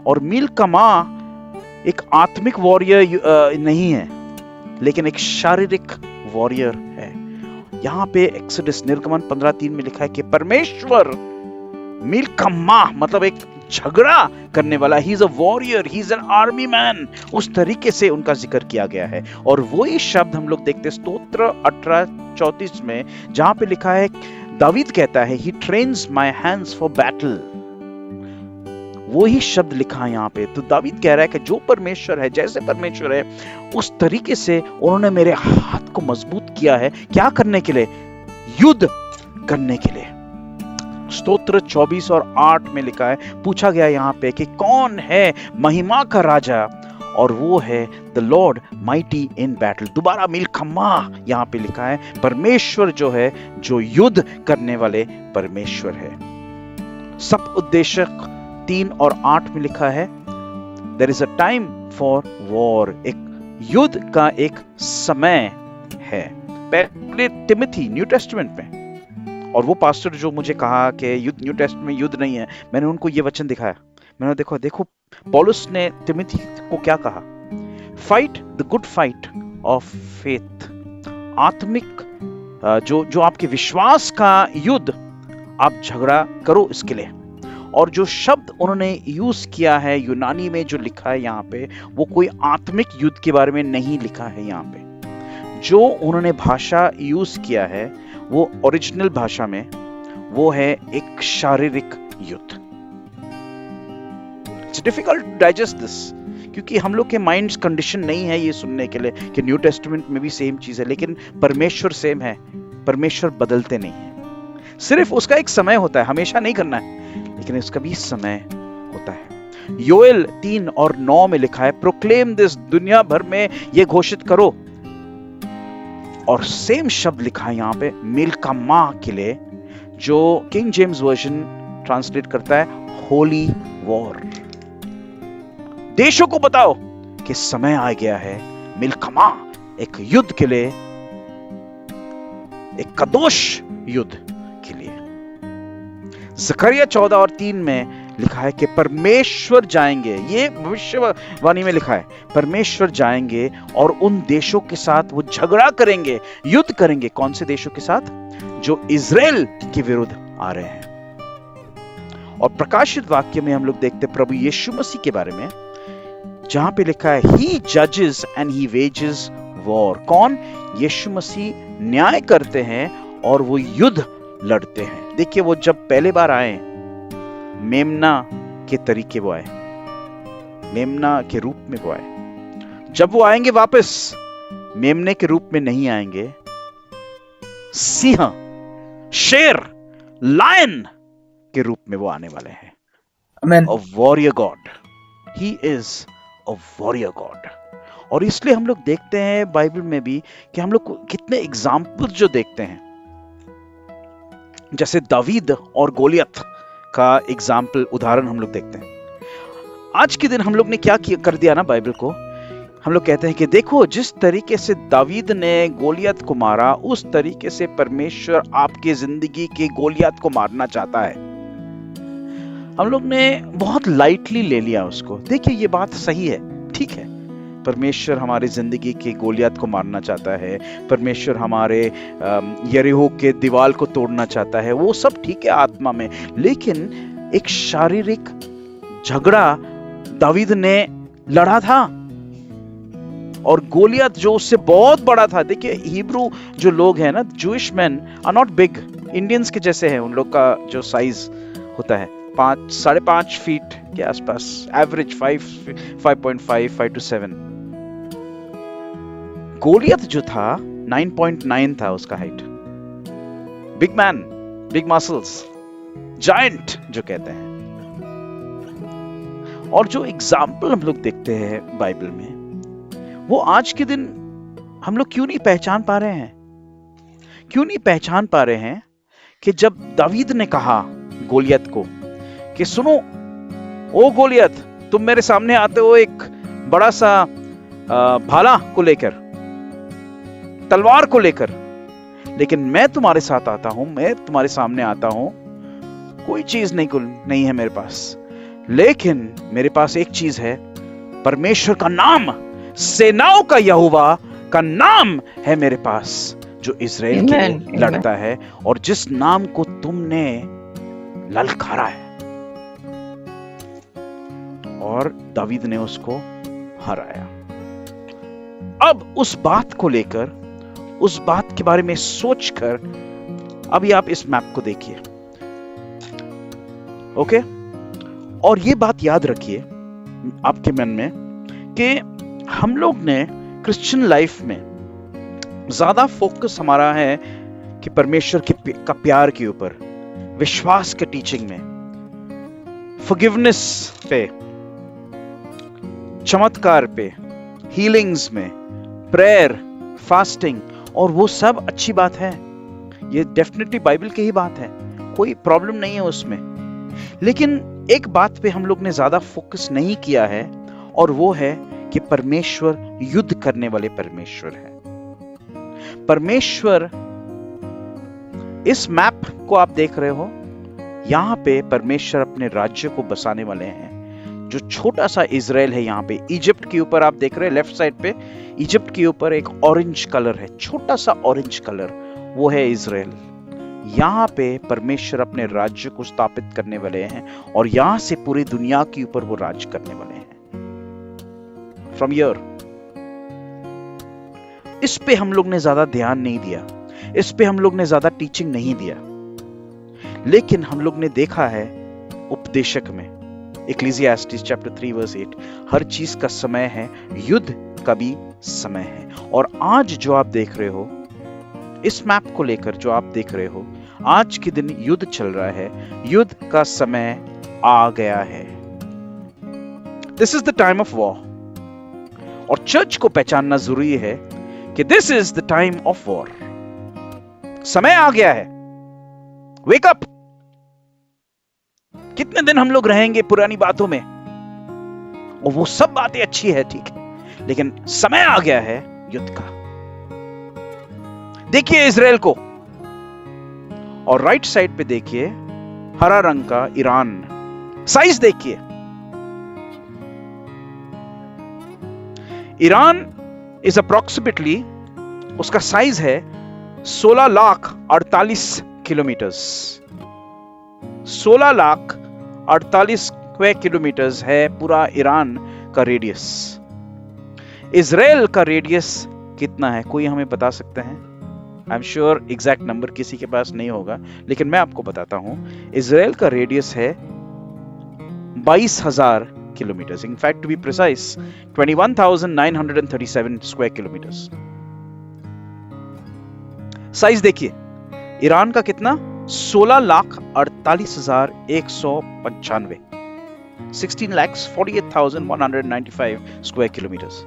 और मिल्कामाह एक आत्मिक वॉरियर नहीं है, लेकिन एक शारीरिक वॉरियर है। यहाँ पे एक्सोडस निर्गमन 15:3 में लिखा है कि परमेश्वर मिल्कामाह मतलब एक झगड़ा करने वाला, he is a warrior, he is an army man, उस तरीके से उनका जिक्र किया गया है। और वही शब्द हम लोग देखते हैं स्तोत्र 18:34 में, जहां पे लिखा है, दावीद कहता है he trains my hands for battle. वही शब्द लिखा है यहाँ पे। तो दावीद कह रहा है कि जो परमेश्वर है, जैसे परमेश्वर है, उस तरीके से उन्होंने मेरे हाथ को मजबूत किया है। क्या करने के लिए? युद्ध करने के लिए। स्तोत्र 24 और 8 में लिखा है, पूछा गया यहाँ पे कि कौन है महिमा का राजा, और वो है the Lord mighty in battle. दोबारा मिल्कामाह यहाँ पे लिखा है, परमेश्वर जो है, जो युद्ध करने वाले परमेश्वर है। सब उद्देशक 3 और 8 में लिखा है, there is a time for war, एक युद्ध का एक समय है। पहले तिमोथी न्यू टेस्टामेंट में, और वो पास्टर जो मुझे कहा कि युद्ध न्यू टेस्टामेंट में युद्ध नहीं है, मैंने उनको ये वचन दिखाया। मैंने देखो पौलुस ने तिमोथी को क्या कहा, fight the good fight of faith. आत्मिक जो आपके विश्वास का युद्ध, आप झगड़ा करो इसके लिए। और जो शब्द उन्होंने यूज किया है यूनानी में, जो लिखा है यहाँ पे, वो कोई आत्मिक युद्ध के बारे में नहीं लिखा है यहाँ पे। जो उन्होंने भाषा यूज किया है वो ओरिजिनल भाषा में, वो है एक शारीरिक युद्ध। It's difficult to digest this, क्योंकि हम लोग के माइंड्स कंडीशन नहीं है ये सुनने के लिए कि न्यू टेस्टामेंट में भी सेम चीज है। लेकिन परमेश्वर सेम है, परमेश्वर बदलते नहीं है। सिर्फ उसका एक समय होता है, हमेशा नहीं करना है, लेकिन इसका भी समय होता है। योएल 3 और 9 में लिखा है, प्रोक्लेम दिस, दुनिया भर में ये घोषित करो। और सेम शब्द लिखा है यहाँ पे मिल्कामाह के लिए, जो किंग जेम्स वर्जन ट्रांसलेट करता है होली वॉर। देशों को बताओ कि समय आ गया है मिल्कामाह, एक युद्ध के लिए, एक कदोश युद्ध के लिए। जकरिया 14 और 3 में लिखा है कि परमेश्वर जाएंगे, ये भविष्यवाणी में लिखा है, परमेश्वर जाएंगे और उन देशों के साथ वो झगड़ा करेंगे, युद्ध करेंगे। कौन से देशों के साथ? जो इजराइल के विरुद्ध आ रहे हैं। और प्रकाशित वाक्य में हम लोग देखते प्रभु यीशु मसीह के बारे में, जहां पे लिखा है ही जजेस एंड ही वेजेस वॉर। कौन? यीशु मसीह न्याय करते हैं और वो युद्ध लड़ते हैं। देखिए, वो जब पहले बार आए, मेमना के तरीके वो आए, मेमना के रूप में वो आए। जब वो आएंगे वापस, मेमने के रूप में नहीं आएंगे, सिंह, शेर, लायन के रूप में वो आने वाले हैं। Amen. A warrior God. He is a warrior God. और इसलिए हम लोग देखते हैं बाइबल में भी कि हम लोग कितने एग्जाम्पल जो देखते हैं, जैसे दावीद और गोलियत का एग्जाम्पल, उदाहरण हम लोग देखते हैं। आज के दिन हम लोग ने क्या कर दिया ना बाइबल को, हम लोग कहते हैं कि देखो, जिस तरीके से दावीद ने गोलियत को मारा, उस तरीके से परमेश्वर आपके जिंदगी के गोलियत को मारना चाहता है। हम लोग ने बहुत लाइटली ले लिया उसको। देखिए ये बात सही है, ठीक है, परमेश्वर हमारी जिंदगी के गोलियत को मारना चाहता है, परमेश्वर हमारे यरीहो के दीवार को तोड़ना चाहता है, वो सब ठीक है आत्मा में, लेकिन एक शारीरिक झगड़ा दावीद ने लड़ा था और गोलियत जो उससे बहुत बड़ा था। देखिए हिब्रू जो लोग हैं ना, Jewish man are not big, Indians के जैसे हैं, उन लोग का जो साइज होता है 5.5 फीट के आसपास, एवरेज 5.5 to 7। गोलियत जो था 9.9 था उसका height. Big man, big muscles, giant जो कहते हैं। और जो एग्जाम्पल हम लोग देखते हैं बाइबल में, वो आज के दिन हम लोग क्यों नहीं पहचान पा रहे हैं? क्यों नहीं पहचान पा रहे हैं कि जब दावीद ने कहा गोलियत को कि सुनो ओ गोलियत, तुम मेरे सामने आते हो एक बड़ा सा भाला को लेकर, तलवार को लेकर, लेकिन मैं तुम्हारे साथ आता हूं, मैं तुम्हारे सामने आता हूं, कोई चीज नहीं है मेरे पास, लेकिन मेरे पास एक चीज है, परमेश्वर का नाम, सेनाओं का यहोवा का नाम है मेरे पास, जो इज़राइल के लिए लड़ता है और जिस नाम को तुमने ललकारा है। और दावीद ने उसको हराया। अब उस बात को लेकर, उस बात के बारे में सोचकर, अभी आप इस मैप को देखिए, ओके? और ये बात याद रखिए आपके मन में कि हम लोग ने क्रिश्चियन लाइफ में ज्यादा फोकस हमारा है कि परमेश्वर का प्यार के ऊपर, विश्वास के टीचिंग में, फॉरगिवनेस पे, चमत्कार पे, हीलिंग्स में, प्रेयर, फास्टिंग, और वो सब अच्छी बात है, ये डेफिनेटली बाइबल की ही बात है, कोई प्रॉब्लम नहीं है उसमें। लेकिन एक बात पे हम लोग ने ज्यादा फोकस नहीं किया है, और वो है कि परमेश्वर युद्ध करने वाले परमेश्वर है। परमेश्वर, इस मैप को आप देख रहे हो, यहां पे परमेश्वर अपने राज्य को बसाने वाले हैं। जो छोटा सा इज़राइल है यहाँ पे, इजिप्ट के ऊपर आप देख रहे हैं लेफ्ट साइड पे, इजिप्ट के ऊपर एक ऑरेंज कलर है, छोटा सा ऑरेंज कलर, वो है इज़राइल। यहाँ पे परमेश्वर अपने राज्य को स्थापित करने वाले हैं और यहां से पूरी दुनिया के ऊपर वो राज करने वाले हैं। फ्रॉम हियर, इस पे हम लोग ने ज्यादा ध्यान नहीं दिया, इस पे हम लोग ने ज्यादा टीचिंग नहीं दिया, लेकिन हम लोग ने देखा है उपदेशक में, इक्लेसियास्टिस चैप्टर 3 वर्स 8, हर चीज का समय है, युद्ध का भी समय है। और आज जो आप देख रहे हो, इस मैप को लेकर जो आप देख रहे हो, आज के दिन युद्ध चल रहा है, युद्ध का समय आ गया है। This is the time of war. और चर्च को पहचानना जरूरी है कि this is the time of war. समय आ गया है, वेक अप। कितने दिन हम लोग रहेंगे पुरानी बातों में, और वो सब बातें अच्छी है, ठीक है, लेकिन समय आ गया है युद्ध का। देखिए इज़राइल को, और राइट साइड पे देखिए हरा रंग का ईरान, साइज देखिए। ईरान इज अप्रोक्सीमेटली, उसका साइज है 16,48 किलोमीटर्स, 16,48 स्क्वायर किलोमीटर्स है पूरा ईरान का रेडियस। इज़राइल का रेडियस कितना है, कोई हमें बता सकते हैं? I am sure exact number किसी के पास नहीं होगा, लेकिन मैं आपको बताता हूं। इज़राइल का रेडियस है 22,000 kilometres, in fact to be precise 21,937 square kilometres. Size देखिए, ईरान का कितना, 16,48,195, 16,48,195 स्क्वायर किलोमीटर्स।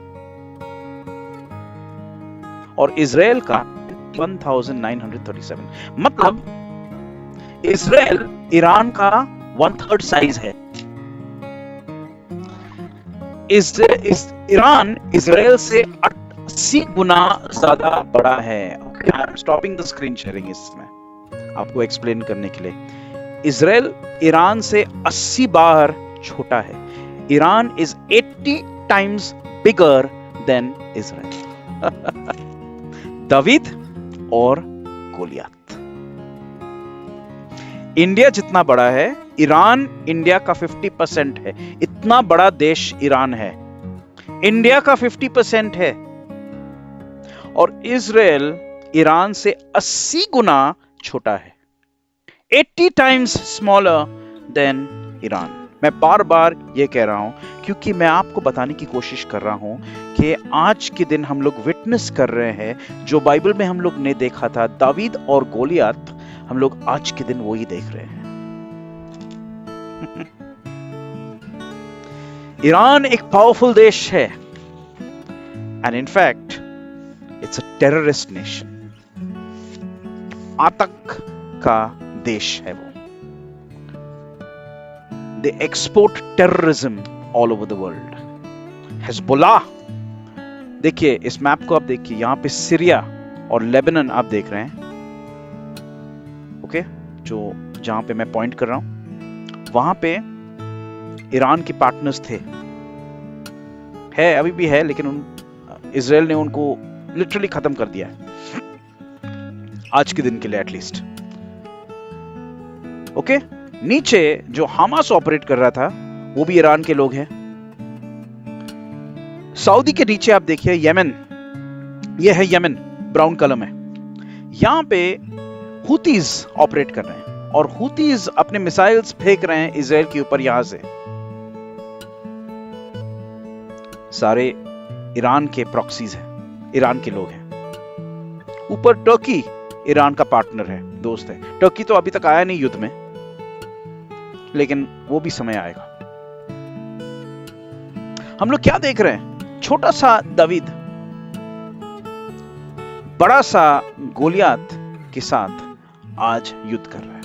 और इज़राइल का 1,937, मतलब इज़राइल ईरान का 1/3 साइज है। ईरान इज़राइल से 80 गुना ज्यादा बड़ा है। I am stopping the screen sharing इसमें आपको एक्सप्लेन करने के लिए। इजराइल ईरान से 80 बार छोटा है। Iran is 80 times bigger than Israel. David और गोलियत। इंडिया जितना बड़ा है, ईरान इंडिया का 50% है। इतना बड़ा देश ईरान है, इंडिया का 50% है। और इजराइल ईरान से 80 गुना छोटा है, 80 टाइम्स स्मॉलर देन ईरान। मैं बार बार ये कह रहा हूं क्योंकि मैं आपको बताने की कोशिश कर रहा हूं कि आज के दिन हम लोग विटनेस कर रहे हैं जो बाइबल में हम लोग ने देखा था, दावीद और गोलियत, हम लोग आज के दिन वो ही देख रहे हैं। ईरान एक पावरफुल देश है and in fact it's a terrorist nation. आतंक का देश है वो। They export terrorism all over the world. Hezbollah, देखिए इस मैप को आप देखिए, यहां पे सीरिया और लेबनान आप देख रहे हैं, ओके, जो जहां पे मैं पॉइंट कर रहा हूं वहां पे ईरान के पार्टनर्स थे, है अभी भी है, लेकिन इजराइल ने उनको लिटरली खत्म कर दिया है आज के दिन के लिए एटलीस्ट, ओके। नीचे जो हमास ऑपरेट कर रहा था वो भी ईरान के लोग हैं। सऊदी के नीचे आप देखिए यमन, ये है यमन, ब्राउन कलम है। यहां पे हुतीज ऑपरेट कर रहे हैं और हुतीज अपने मिसाइल्स फेंक रहे हैं इजराइल के ऊपर। यहां से सारे ईरान के प्रॉक्सीज हैं, ईरान के लोग हैं। ऊपर टर्की ईरान का पार्टनर है, दोस्त है। टर्की तो अभी तक आया नहीं युद्ध में, लेकिन वो भी समय आएगा। हम लोग क्या देख रहे हैं? छोटा सा दावीद बड़ा सा गोलियत के साथ आज युद्ध कर रहा है।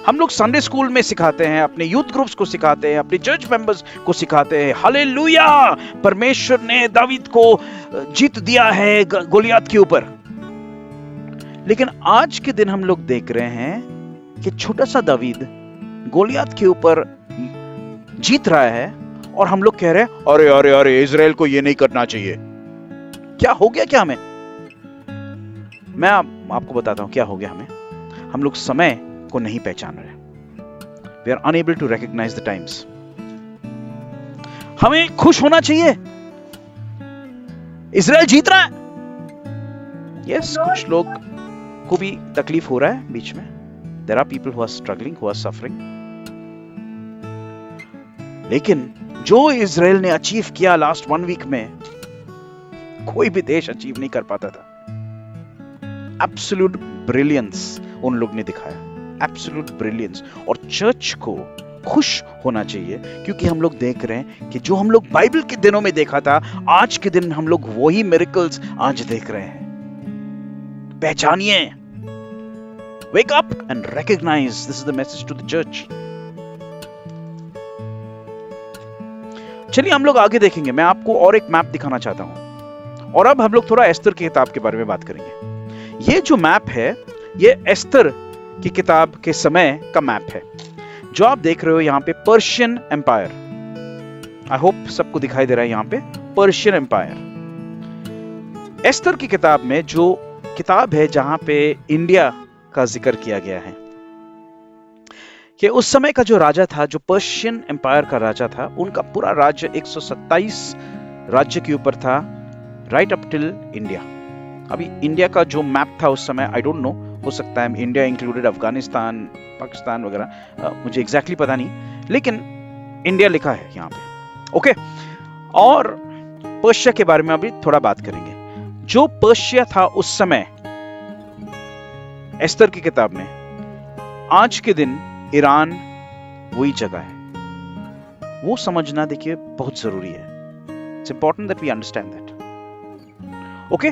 हम लोग संडे स्कूल में सिखाते हैं, अपने यूथ ग्रुप्स को सिखाते हैं, अपने चर्च मेंबर्स को सिखाते हैं, हालेलुया, परमेश्वर ने दावीद को जीत दिया है गोलियत के ऊपर। लेकिन आज के दिन हम लोग देख रहे हैं कि छोटा सा दावीद गोलियत के ऊपर जीत रहा है और हम लोग कह रहे हैं अरे अरे अरे इजराइल को ये नहीं करना चाहिए। क्या हो गया? क्या हमें, मैं आपको बताता हूं क्या हो गया हमें। हम लोग समय को नहीं पहचान रहे। We are unable to recognise the times. हमें खुश होना चाहिए, इजराइल जीत रहा है। यस, कुछ लोग को भी तकलीफ हो रहा है बीच में। There are people who are struggling, who are suffering. लेकिन जो इजराइल ने अचीव किया लास्ट 1 वीक में, कोई भी देश अचीव नहीं कर पाता था। एब्सोल्यूट ब्रिलियंस उन लोग ने दिखाया, एब्सोल्यूट ब्रिलियंस। और चर्च को खुश होना चाहिए क्योंकि हम लोग देख रहे हैं कि जो हम लोग बाइबल के दिनों में देखा था, आज के दिन हम लोग वही मिरेकल्स आज देख रहे हैं। पहचानिए, wake up and recognize. This is the message to the church. चलिए हम लोग आगे देखेंगे। मैं आपको और एक मैप दिखाना चाहता हूं और अब हम लोग थोड़ा एस्तर की किताब के बारे में बात करेंगे। ये जो मैप है, ये एस्तर की किताब के समय का मैप है। जो आप देख रहे हो यहाँ पे पर्शियन एम्पायर, आई होप सबको दिखाई दे रहा है यहाँ पे पर्शियन एम्पायर। एस्तर की किताब में जो किताब है जहां पे इंडिया का जिक्र किया गया है कि उस समय का जो राजा था, जो पर्शियन एम्पायर का राजा था, उनका पूरा राज्य 127 राज्य के ऊपर था, राइट अप टिल इंडिया। अभी इंडिया का जो मैप था उस समय, आई डोंट नो, हो सकता है इंडिया इंक्लूडेड अफगानिस्तान, पाकिस्तान वगैरह, मुझे एग्जैक्टली पता नहीं, लेकिन इंडिया लिखा है यहाँ पे, ओके। और पर्शिया के बारे में अभी थोड़ा बात करेंगे। जो पर्शिया था उस समय एस्तर की किताब में, आज के दिन ईरान वही जगह है। वो समझना देखिए बहुत जरूरी है। It's important that we understand that, okay.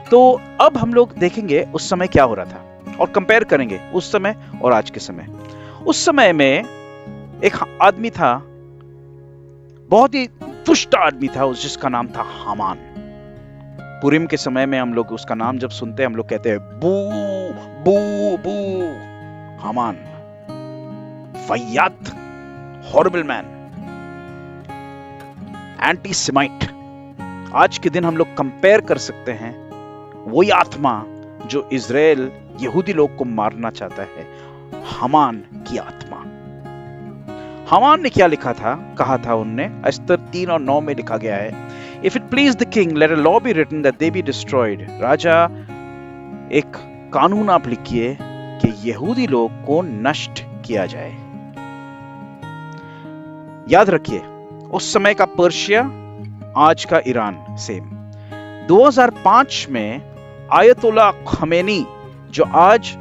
तो अब हम लोग देखेंगे उस समय क्या हो रहा था और कंपेयर करेंगे उस समय और आज के समय। उस समय में एक आदमी था, बहुत ही दुष्ट आदमी था, जिसका नाम था हामान। पुरीम के समय में हम लोग उसका नाम जब सुनते हैं हम लोग कहते हैं बू बू बू, हामान। वाहियात, हॉरिबल मैन, एंटी सेमाइट। आज के दिन हम लोग कंपेयर कर सकते हैं वही आत्मा जो इजराइल यहूदी लोग को मारना चाहता है, हमान की आत्मा। हमान ने क्या लिखा था, कहा था उनने, अस्तर 3 और 9 में लिखा गया है, if it please the king let a law be written that they be destroyed. राजा, एक कानून आप लिखिए कि यहूदी लोग को नष्ट किया जाए। याद रखिए, उस समय का पर्शिया, आज का ईरान सेम। 2005 में आयतुल्ला खमेनी, जो आज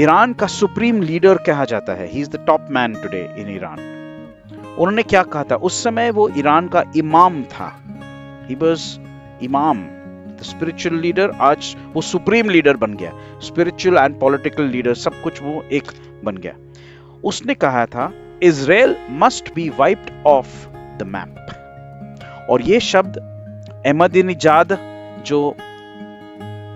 ईरान का सुप्रीम लीडर कहा जाता है, he is the top man today in Iran, उन्होंने क्या कहा था? उस समय वो ईरान का इमाम था, ही वाज इमाम, द स्पिरिचुअल लीडर। आज वो सुप्रीम लीडर बन गया, स्पिरिचुअल एंड पॉलिटिकल लीडर, सब कुछ वो एक बन गया। उसने कहा था Israel must be wiped off the map. और ये शब्द अहमदीनेजाद जो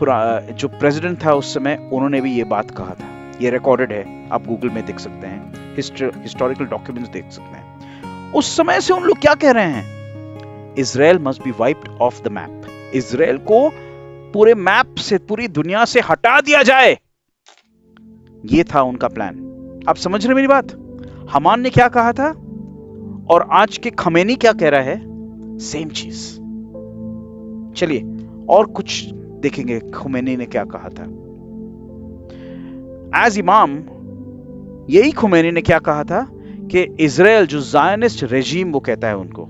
प्रेसिडेंट था उस समय, उन्होंने भी ये बात कहा था। ये रिकॉर्डेड है, आप गूगल में देख सकते हैं, हिस्टोरिकल डॉक्यूमेंट्स देख सकते हैं। उस समय से उन लोग क्या कह रहे हैं? Israel must be wiped off the map. Israel को पूरे मैप से, पूरी दुनिया से हटा दिया जाए, ये था उनका प्लान। आप समझ रहे मेरी बात? हमान ने क्या कहा था और आज के खमेनी क्या कह रहा है? सेम चीज। चलिए और कुछ देखेंगे खुमैनी ने क्या कहा था। एज इमाम, यही खुमैनी ने क्या कहा था कि इजराइल जो जायनिस्ट रेजिम, वो कहता है उनको,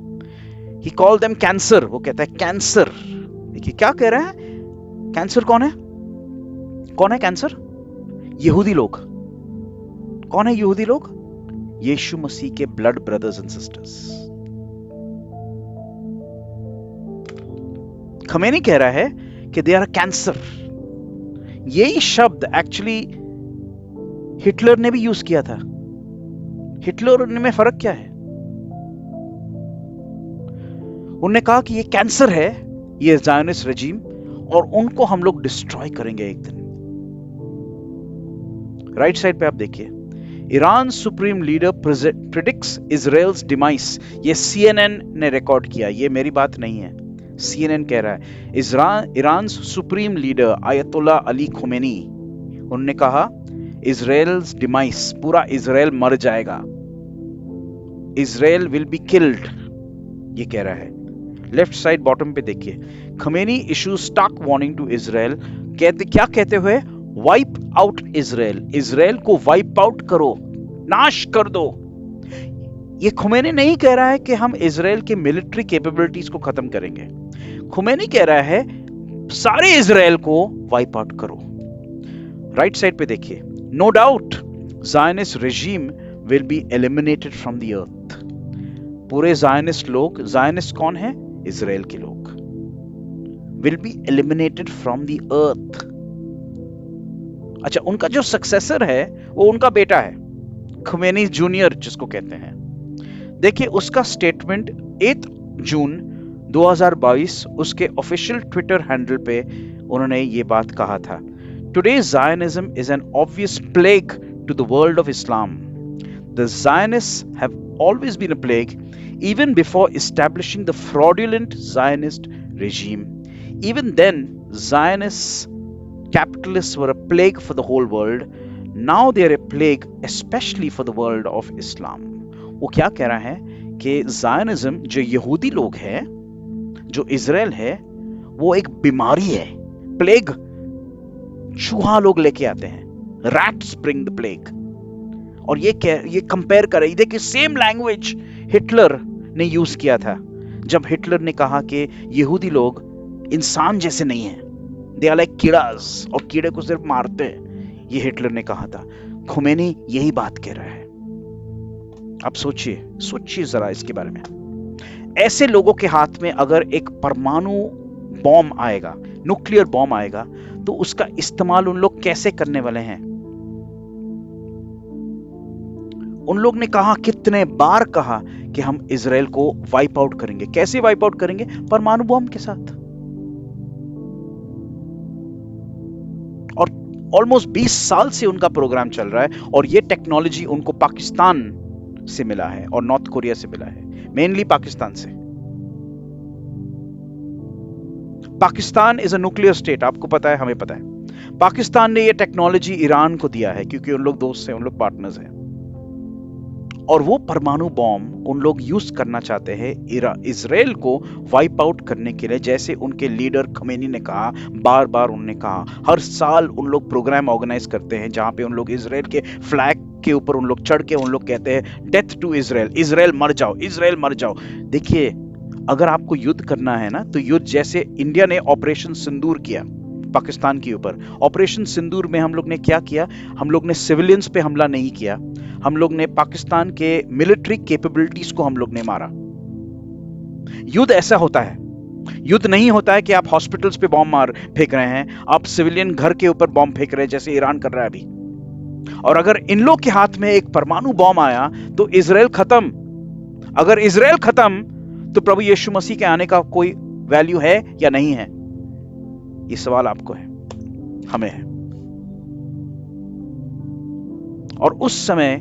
ही कॉल देम कैंसर, वो कहता है कैंसर। देखिए क्या कह रहा है, कैंसर कौन है? कौन है कैंसर? यहूदी लोग। कौन है यहूदी लोग? यीशु मसीह के blood brothers and sisters. Khamenei कह रहा है कि दे आर कैंसर। यही शब्द एक्चुअली हिटलर ने भी यूज किया था। हिटलर में फर्क क्या है? उन्होंने कहा कि ये कैंसर है, ये ज़ायोनिस्ट रेजिम, और उनको हम लोग डिस्ट्रॉय करेंगे एक दिन। राइट साइड पे आप देखिए, Iran supreme leader predicts Israel's demise. ये CNN ने रिकॉर्ड किया, ये मेरी बात नहीं है, CNN कह रहा है। Iran supreme leader ayatollah Ali Khomeini, उन्होंने कहा इजराइल्स डिमाइस, पूरा इजराइल मर जाएगा, इजराइल विल बी किल्ड, ये कह रहा है। लेफ्ट साइड बॉटम पे देखिए, Khamenei issue stark warning to Israel. क्या कहते हुए? वाइप आउट इजराइल, इजराइल को वाइप आउट करो, नाश कर दो। ये खुमैनी नहीं कह रहा है कि हम इजराइल के मिलिट्री कैपेबिलिटीज को खत्म करेंगे। खुमैनी कह रहा है सारे इजराइल को वाइप आउट करो। राइट साइड पे देखिए, no doubt Zionist regime will be eliminated from the earth. पूरे ज़ायनिस्ट लोग, ज़ायनिस्ट कौन है? इजराइल के लोग, will be eliminated from the earth. अच्छा, उनका जो सक्सेसर है वो उनका बेटा है, खुमैनी जूनियर जिसको कहते हैं। देखिए उसका स्टेटमेंट 8 जून 2022 उसके ऑफिशियल ट्विटर हैंडल पे उन्होंने ये बात कहा था। Today Zionism is an obvious plague to the world of Islam. The Zionists have always been a plague even before establishing the fraudulent Zionist regime. Even then, Zionists, capitalists were a plague for the whole world. Now they are a plague especially for the world of Islam. वो क्या कह रहा है कि Zionism, जो यहूदी लोग हैं, जो इजराइल है, वो एक बीमारी है, प्लेग। चूहा लोग लेके आते हैं, रैट्स ब्रिंग द प्लेग। और ये कंपेयर कर रही, देखिए सेम लैंग्वेज हिटलर ने यूज किया था जब हिटलर ने कहा कि यहूदी लोग इंसान जैसे नहीं हैं, दे आर लाइक कीड़ास, और कीड़े को सिर्फ मारते हैं, ये हिटलर ने कहा था। खुमैनी यही बात कह रहा है। अब सोचिए जरा इसके बारे में। ऐसे लोगों के हाथ में अगर एक परमाणु बॉम्ब आएगा, न्यूक्लियर बॉम्ब आएगा, तो उसका इस्तेमाल उन लोग कैसे करने वाले हैं? उन लोग ने कहा, कितने बार कहा कि हम इजराइल को वाइप आउट करेंगे। कैसे वाइप आउट करेंगे? परमाणु बॉम्ब के साथ। और ऑलमोस्ट 20 साल से उनका प्रोग्राम चल रहा है, और ये टेक्नोलॉजी उनको पाकिस्तान से मिला है और नॉर्थ कोरिया से मिला है, मेनली पाकिस्तान से। Pakistan is a nuclear state, आपको पता है, हमें पता है। पाकिस्तान ने ये टेक्नोलॉजी ईरान को दिया है क्योंकि उन लोग दोस्त हैं, उन लोग पार्टनर्स हैं, और वो परमाणु बॉम्ब उन लोग यूज करना चाहते हैं इजराइल को वाइप आउट करने के लिए। जैसे उनके लीडर खमेनी ने कहा, बार बार उन्होंने कहा, हर साल उन लोग प्रोग्राम ऑर्गेनाइज करते हैं जहां पे उन लोग इजराइल के फ्लैग के ऊपर उन लोग चढ़ के उन लोग कहते हैं डेथ टू इजराइल, इजराइल मर जाओ, इजराइल मर जाओ। देखिए, अगर आपको युद्ध करना है ना, तो युद्ध जैसे इंडिया ने ऑपरेशन सिंदूर किया पाकिस्तान के ऊपर। ऑपरेशन सिंदूर में हम लोग ने क्या किया? हम लोग ने सिविलियंस पे हमला नहीं किया, हम लोग ने पाकिस्तान के मिलिट्री कैपेबिलिटीज को हम लोग ने मारा। युद्ध ऐसा होता है, युद्ध नहीं होता है कि आप हॉस्पिटल्स पे बॉम्ब मार फेंक रहे हैं, आप सिविलियन घर के ऊपर बॉम्ब फेंक रहे हैं जैसे ईरान कर रहा है अभी। और अगर इन लोग के हाथ में एक परमाणु बॉम्ब आया तो इजराइल खत्म। अगर इजराइल खत्म तो प्रभु यीशु मसीह के आने का कोई वैल्यू है या नहीं है? ये सवाल आपको है, हमें है। और उस समय,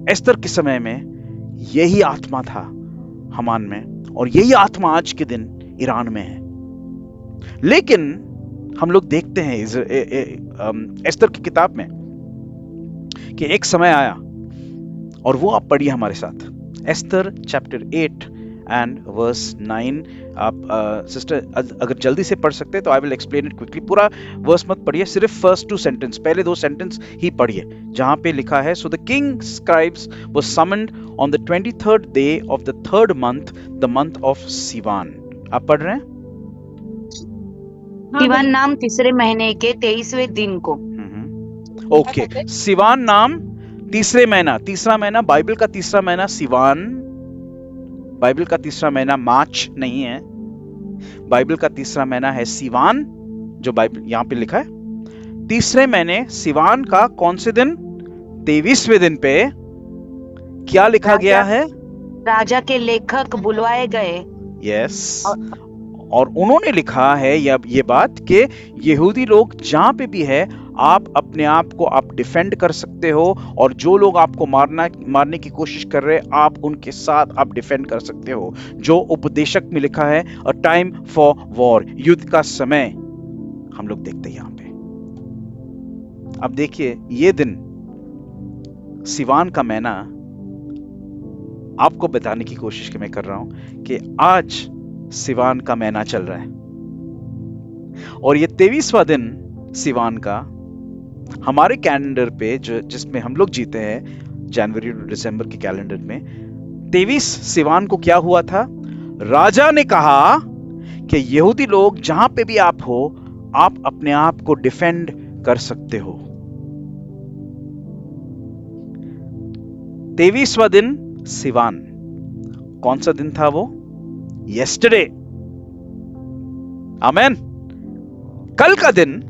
एस्तर के समय में यही आत्मा था हमान में, और यही आत्मा आज के दिन ईरान में है। लेकिन हम लोग देखते हैं एस्तर की किताब में कि एक समय आया, और वो आप पढ़िए हमारे साथ, एस्तर चैप्टर 8 एंड वर्स 9। आप सिस्टर अगर जल्दी से पढ़ सकते हैं तो I will explain it quickly. पूरा वर्स मत पढ़िए, सिर्फ फर्स्ट 2 सेंटेंस, पहले 2 सेंटेंस ही पढ़िए, जहां पे लिखा है, so the king scribes was summoned on the 23rd day of the 3rd month, the month of Siwan. आप पढ़ रहे हैं? सिवान नाम तीसरे महीने के 23वें दिन को। ओके, सिवान नाम तीसरे महीना, तीसरा महीना बाइबल का तीसरा महीना सिवान। बाइबल का तीसरा महीना मार्च नहीं है, बाइबल का तीसरा महीना है सिवान, जो बाइबल यहां पे लिखा है। तीसरे महीने सिवान का कौन से दिन? 23वें दिन पे क्या लिखा गया है? राजा के लेखक बुलवाए गए। यस, और उन्होंने लिखा है ये बात कि यहूदी लोग जहां पे भी है, आप अपने आप को आप डिफेंड कर सकते हो, और जो लोग आपको मारने की कोशिश कर रहे हैं, आप उनके साथ आप डिफेंड कर सकते हो। जो उपदेशक में लिखा है, अ टाइम फॉर वॉर, युद्ध का समय हम लोग देखते हैं यहां पे। अब देखिए, ये दिन सिवान का महीना आपको बताने की कोशिश मैं कर रहा हूं कि आज सिवान का महीना चल रहा है, और ये 23वां दिन सिवान का हमारे कैलेंडर पे, जिसमें हम लोग जीते हैं जनवरी टू दिसंबर के कैलेंडर में, 23 सिवान को क्या हुआ था? राजा ने कहा कि यहूदी लोग जहां पे भी आप हो, आप अपने आप को डिफेंड कर सकते हो। 23वां दिन सिवान, कौन सा दिन था वो? यस्टरडे, आमेन। कल का दिन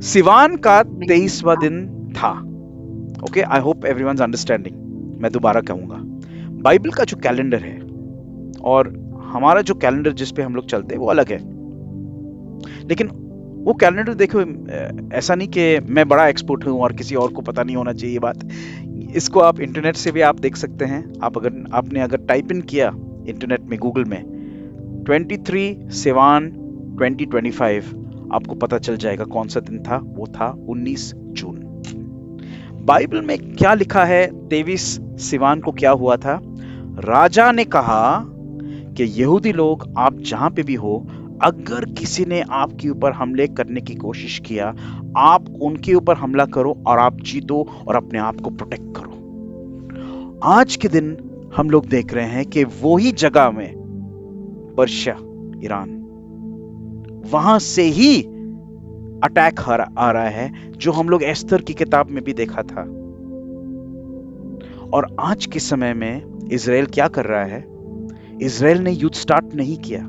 सिवान का 23वां दिन था। Okay, I hope everyone's understanding. मैं दोबारा कहूंगा, बाइबल का जो कैलेंडर है और हमारा जो कैलेंडर जिस पे हम लोग चलते हैं वो अलग है। लेकिन वो कैलेंडर देखो, ऐसा नहीं कि मैं बड़ा एक्सपर्ट हूं और किसी और को पता नहीं होना चाहिए ये बात। इसको आप इंटरनेट से भी आप देख सकते हैं। आपने अगर टाइप इन किया इंटरनेट में, गूगल में, 23 सिवान 2025, आपको पता चल जाएगा कौन सा दिन था। वो था 19 जून। बाइबल में क्या लिखा है? 23 सिवान को क्या हुआ था? राजा ने कहा कि यहूदी लोग, आप जहां पे भी हो, अगर किसी ने आपके ऊपर हमले करने की कोशिश किया, आप उनके ऊपर हमला करो और आप जीतो और अपने आप को प्रोटेक्ट करो। आज के दिन हम लोग देख रहे हैं कि वही जगह में, पर्शिया, ईरान, वहां से ही अटैक आ रहा है, जो हम लोग एस्तर की किताब में भी देखा था। और आज के समय में इजराइल क्या कर रहा है? इजराइल ने युद्ध स्टार्ट नहीं किया,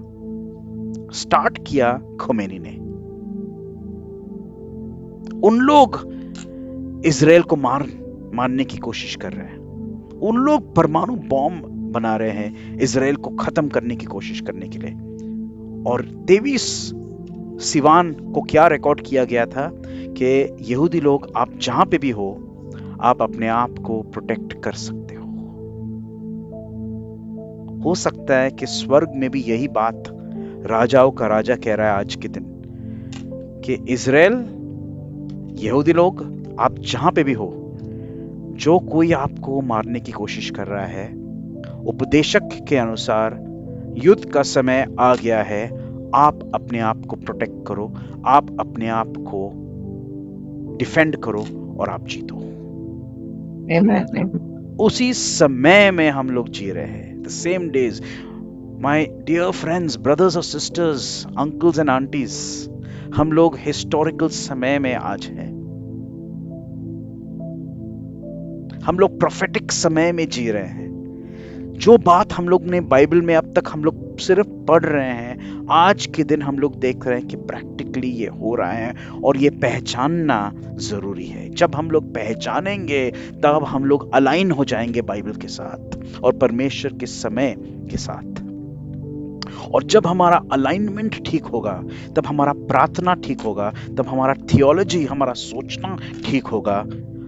स्टार्ट किया खोमेनी ने। उन लोग इजराइल को मारने की कोशिश कर रहे हैं। उन लोग परमाणु बॉम्ब बना रहे हैं इजराइल को खत्म करने की कोशिश करने के लिए। और 23 सिवान को क्या रिकॉर्ड किया गया था कि यहूदी लोग, आप जहां पे भी हो, आप अपने आप को प्रोटेक्ट कर सकते हो सकता है कि स्वर्ग में भी यही बात राजाओं का राजा कह रहा है आज के दिन, कि इजराइल, यहूदी लोग, आप जहां पे भी हो, जो कोई आपको मारने की कोशिश कर रहा है, उपदेशक के अनुसार युद्ध का समय आ गया है, आप अपने आप को प्रोटेक्ट करो, आप अपने आप को डिफेंड करो और आप जीतो। उसी समय में हम लोग जी रहे हैं। The same days, my dear friends, brothers or sisters, uncles and aunties, हम लोग हिस्टोरिकल समय में आज हैं। हम लोग प्रोफेटिक समय में जी रहे हैं। जो बात हम लोग ने बाइबल में अब तक हम लोग सिर्फ पढ़ रहे हैं, आज के दिन हम लोग देख रहे हैं कि प्रैक्टिकली ये हो रहा है, और ये पहचानना जरूरी है। जब हम लोग पहचानेंगे तब हम लोग अलाइन हो जाएंगे बाइबल के साथ और परमेश्वर के समय के साथ। और जब हमारा अलाइनमेंट ठीक होगा, तब हमारा प्रार्थना ठीक होगा, तब हमारा थियोलॉजी, हमारा सोचना ठीक होगा,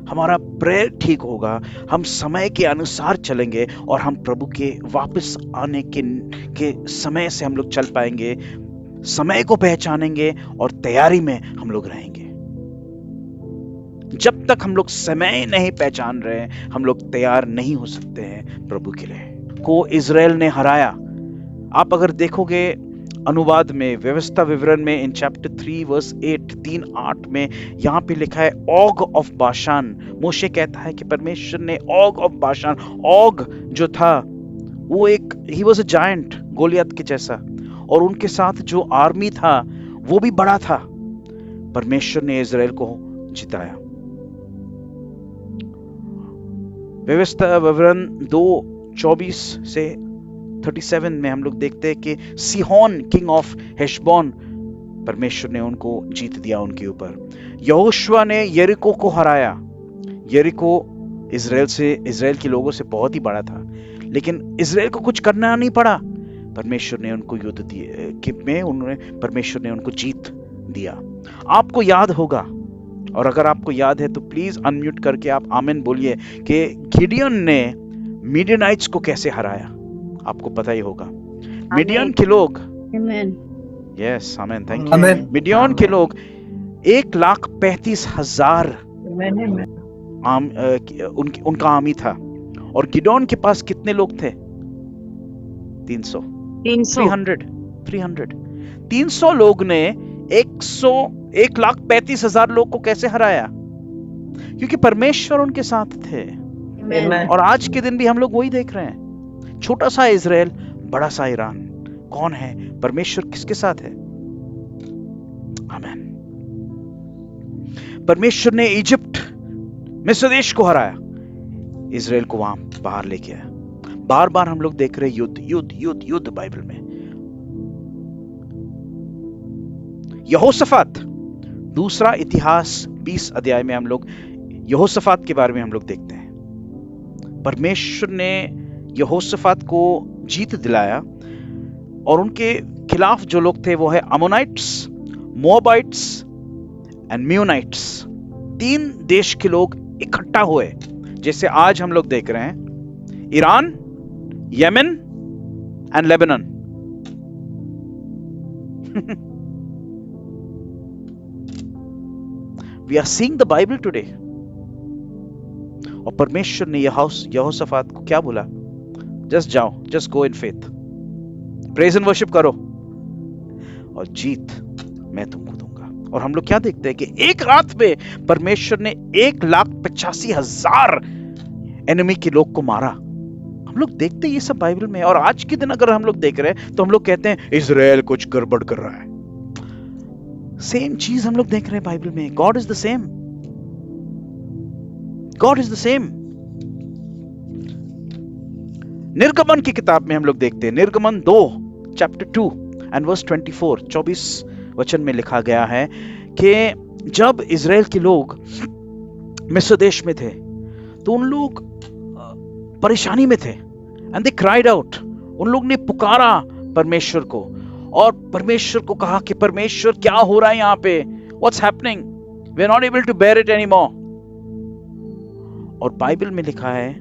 हमारा प्रेयर ठीक होगा, हम समय के अनुसार चलेंगे और हम प्रभु के वापस आने के समय से हम लोग चल पाएंगे, समय को पहचानेंगे और तैयारी में हम लोग रहेंगे। जब तक हम लोग समय नहीं पहचान रहे, हम लोग तैयार नहीं हो सकते हैं प्रभु के लिए। को इजराइल ने हराया। आप अगर देखोगे अनुवाद में, व्यवस्था विवरण में, इन चैप्टर 3 वर्स 8, 3:8 में यहाँ पे लिखा है ऑग ऑफ बाशान। मोशे कहता है कि परमेश्वर ने ऑग ऑफ बाशान, ऑग जो था वो एक, he was a giant, Goliath के जैसा, और उनके साथ जो आर्मी था वो भी बड़ा था। परमेश्वर ने इजराइल को जिताया। व्यवस्था विवरण 2:24 से 37 में हम लोग देखते हैं कि सिहोन किंग ऑफ हेशबोन, परमेश्वर ने उनको जीत दिया उनके ऊपर। यहोशुआ ने यरीको को हराया। यरीको इजराइल के लोगों से बहुत ही बड़ा था, लेकिन इजराइल को कुछ करना नहीं पड़ा। परमेश्वर ने उनको युद्ध दिए, परमेश्वर ने उनको जीत दिया। आपको याद होगा, और अगर आपको याद है तो प्लीज अनम्यूट करके आप आमीन बोलिए, कि गिडियन ने मीडियनाइट्स को कैसे हराया। आपको पता ही होगा। मिडियन के लोग, यस आमीन, थैंक यू। मिडियन के लोग 1,35,000 उनका आर्मी था, और गिडोन के पास कितने लोग थे? 300। 300 लोग ने 1,35,000 लोग को कैसे हराया? क्योंकि परमेश्वर उनके साथ थे। और आज के दिन भी हम लोग वही देख रहे हैं। छोटा सा इजराइल, बड़ा सा ईरान। कौन है? परमेश्वर किसके साथ है? आमीन। परमेश्वर ने इजिप्ट, मिस्र देश को हराया, इजराइल को वहां बाहर लेके आया। बार बार हम लोग देख रहे हैं युद्ध युद्ध युद्ध युद्ध बाइबल में। यहोशाफात, दूसरा इतिहास 20 अध्याय में हम लोग यहोशाफात के बारे में हम लोग देखते हैं। परमेश्वर ने यहोशाफात को जीत दिलाया, और उनके खिलाफ जो लोग थे वो है अमोनाइट्स, मोआबाइट्स एंड म्यूनाइट्स। 3 देश के लोग इकट्ठा हुए, जैसे आज हम लोग देख रहे हैं Iran, Yemen and Lebanon. We are seeing the Bible today. और परमेश्वर ने यहोशाफात को क्या बोला? जस्ट जाओ, just go in faith, praise and worship करो, और जीत मैं तुमको दूंगा। और हम लोग क्या देखते हैं कि एक रात में परमेश्वर ने 1,85,000 एनिमी के लोग को मारा। हम लोग देखते हैं ये सब बाइबल में। और आज के दिन अगर हम लोग देख रहे हैं तो हम लोग कहते हैं इजराइल कुछ गड़बड़ कर रहा है। सेम चीज हम लोग देख रहे हैं बाइबल में। God is the same, God is the same. निर्गमन की किताब में हम लोग देखते हैं, निर्गमन 2 चैप्टर 2 एंड वर्स 24 वचन में लिखा गया है कि जब इजराइल के लोग मिस्र देश में थे तो उन लोग परेशानी में थे, एंड दे क्राइड आउट। उन लोग ने पुकारा परमेश्वर को, और परमेश्वर को कहा कि परमेश्वर क्या हो रहा है यहाँ पे, what's happening. We are not able to bear it anymore. और बाइबल में लिखा है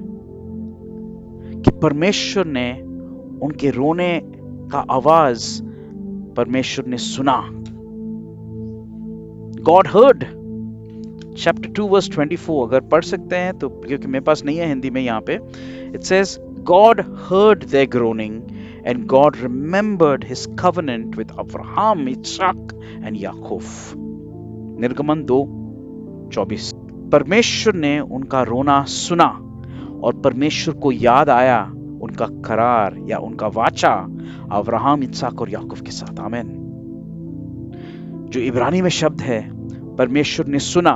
कि परमेश्वर ने उनके रोने का आवाज परमेश्वर ने सुना। God heard, chapter 2 verse 24, अगर पढ़ सकते हैं तो, क्योंकि मेरे पास नहीं है हिंदी में यहाँ पे। It says God heard their groaning and God remembered his covenant with Abraham, Isaac and Yaakov। निर्गमन 2:24। परमेश्वर ने उनका रोना सुना और परमेश्वर को याद आया उनका करार या उनका वाचा अब्राहम, इसहाक और याकूब के साथ। आमीन। जो इब्रानी में शब्द है परमेश्वर ने सुना,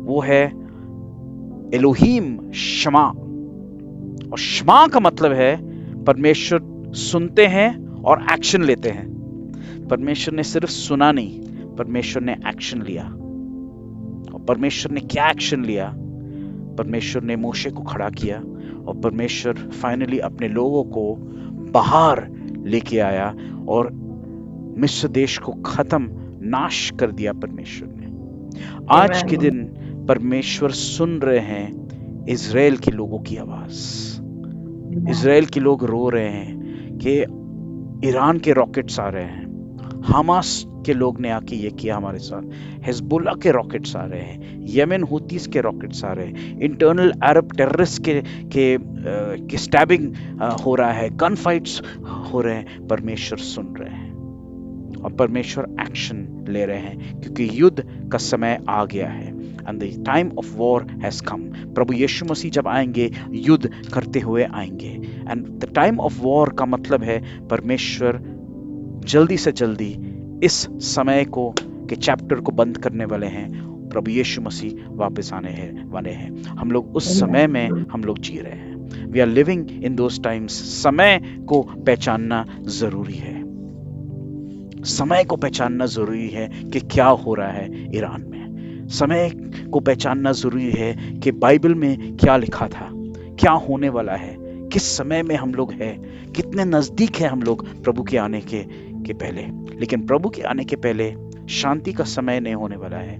वो है एलोहीम शमा। और शमा का मतलब है परमेश्वर सुनते हैं और एक्शन लेते हैं। परमेश्वर ने सिर्फ सुना नहीं, परमेश्वर ने एक्शन लिया। और परमेश्वर ने क्या एक्शन लिया? परमेश्वर ने मोशे को खड़ा किया और परमेश्वर फाइनली अपने लोगों को बाहर लेके आया और मिस्र देश को खत्म, नाश कर दिया परमेश्वर ने। आज के दिन परमेश्वर सुन रहे हैं इजराइल के लोगों की आवाज। इजराइल के लोग रो रहे हैं कि ईरान के रॉकेट्स आ रहे हैं, हमास के लोग ने आके ये किया हमारे साथ, हिजबुल्लाह के रॉकेट्स आ रहे हैं, यमन हुतीस के रॉकेट्स आ रहे हैं, इंटरनल अरब टेररिस्ट के स्टैबिंग हो रहा है, गन फाइट्स हो रहे हैं। परमेश्वर सुन रहे हैं और परमेश्वर एक्शन ले रहे हैं, क्योंकि युद्ध का समय आ गया है। And the time of war has come. प्रभु यीशु मसीह जब आएंगे युद्ध करते हुए आएंगे। And the time of war का मतलब है परमेश्वर जल्दी से जल्दी इस समय को के चैप्टर को बंद करने वाले हैं। प्रभु यीशु मसीह वापस आने वाले हैं। हम लोग उस समय में हम लोग जी रहे हैं। We are living in those times. समय को पहचानना जरूरी है। समय को पहचानना जरूरी है कि क्या हो रहा है ईरान में। समय को पहचानना जरूरी है कि बाइबल में क्या लिखा था, क्या होने वाला है, किस समय में हम लोग हैं, कितने नजदीक है हम लोग प्रभु के आने के पहले। लेकिन प्रभु के आने के पहले शांति का समय नहीं होने वाला है,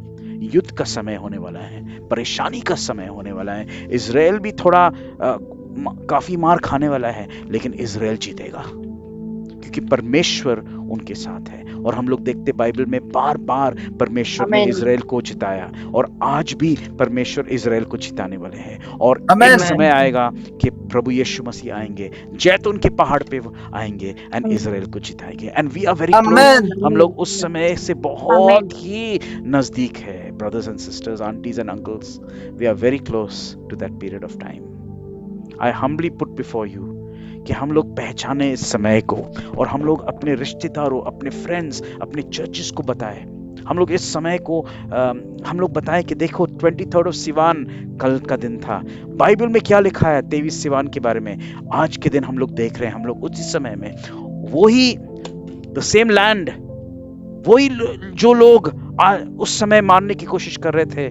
युद्ध का समय होने वाला है, परेशानी का समय होने वाला है। इजराइल भी थोड़ा काफी मार खाने वाला है, लेकिन इजराइल जीतेगा क्योंकि परमेश्वर उनके साथ है। और हम लोग देखते बाइबल में बार बार परमेश्वर ने इजराइल को जिताया और आज भी परमेश्वर इजराइल को जिताने वाले हैं। और एक समय आएगा कि प्रभु यीशु मसीह आएंगे, जैतून के पहाड़ पे आएंगे एंड इजराइल को जिताएंगे। And we are very close. हम लोग उस समय से बहुत ही नजदीक है। Brothers and sisters, aunties and uncles, we are very close to that period of time. I humbly put before you कि हम लोग पहचाने इस समय को और हम लोग अपने रिश्तेदारों, अपने फ्रेंड्स, अपने चर्चेस को बताएं। हम लोग इस समय को हम लोग बताएं कि देखो 23 ऑफ सिवान कल का दिन था। बाइबल में क्या लिखा है 23 सिवान के बारे में? आज के दिन हम लोग देख रहे हैं। हम लोग उसी समय में वही द सेम लैंड, वही जो लोग उस समय मारने की कोशिश कर रहे थे,